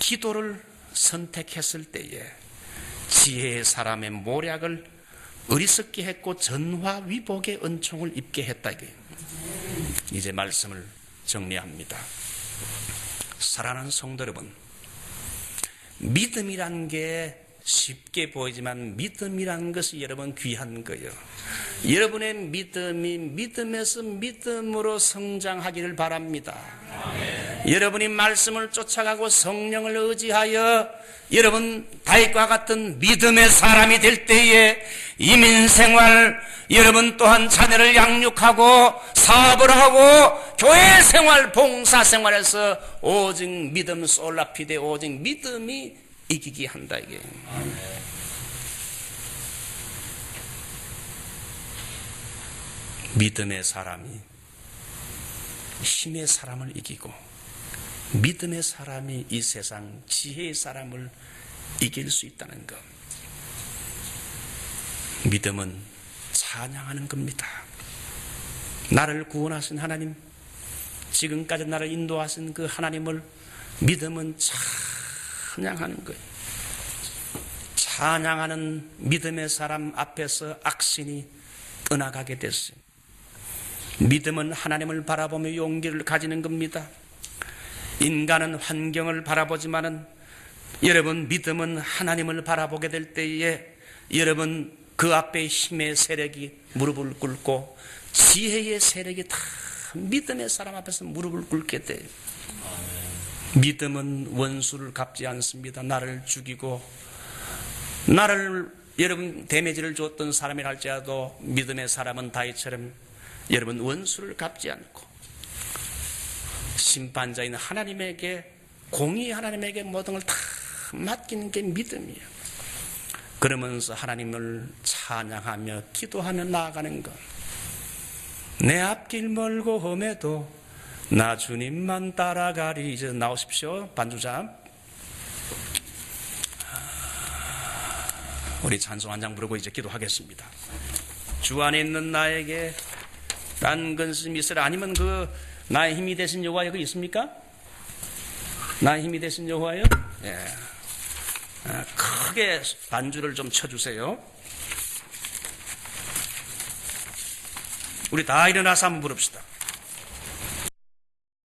기도를 선택했을 때에 지혜의 사람의 모략을 어리석게 했고 전화위복의 은총을 입게 했다. 이제 말씀을 정리합니다. 사랑하는 성도 여러분, 믿음이란 게 쉽게 보이지만 믿음이란 것이 여러분 귀한 거예요. 여러분의 믿음이 믿음에서 믿음으로 성장하기를 바랍니다. 여러분이 말씀을 쫓아가고 성령을 의지하여 여러분 다윗과 같은 믿음의 사람이 될 때에 이민생활, 여러분 또한 자녀를 양육하고 사업을 하고 교회 생활, 봉사생활에서 오직 믿음 솔라피데 오직 믿음이 이기게 한다 이게. 믿음의 사람이 힘의 사람을 이기고 믿음의 사람이 이 세상 지혜의 사람을 이길 수 있다는 것. 믿음은 찬양하는 겁니다. 나를 구원하신 하나님, 지금까지 나를 인도하신 그 하나님을 믿음은 찬양하는 거예요. 찬양하는 믿음의 사람 앞에서 악신이 떠나가게 됐어요. 믿음은 하나님을 바라보며 용기를 가지는 겁니다. 인간은 환경을 바라보지만은 여러분 믿음은 하나님을 바라보게 될 때에 여러분 그 앞에 힘의 세력이 무릎을 꿇고 지혜의 세력이 다 믿음의 사람 앞에서 무릎을 꿇게 돼요. 믿음은 원수를 갚지 않습니다. 나를 죽이고 나를 여러분 데미지를 줬던 사람이라 할지라도 믿음의 사람은 다윗처럼 여러분 원수를 갚지 않고 심판자인 하나님에게 공의 하나님에게 모든 걸 다 맡기는 게 믿음이에요. 그러면서 하나님을 찬양하며 기도하며 나아가는 것. 내 앞길 멀고 험해도 나 주님만 따라가리. 이제 나오십시오. 반주자. 우리 찬송 한 장 부르고 이제 기도하겠습니다. 주 안에 있는 나에게 딴 근심이 있으라. 아니면 그 나의 힘이 되신 여호와여 그 있습니까? 나의 힘이 되신 여호와여? 예. 크게 반주를 좀 쳐주세요. 우리 다 일어나서 한번 부릅시다.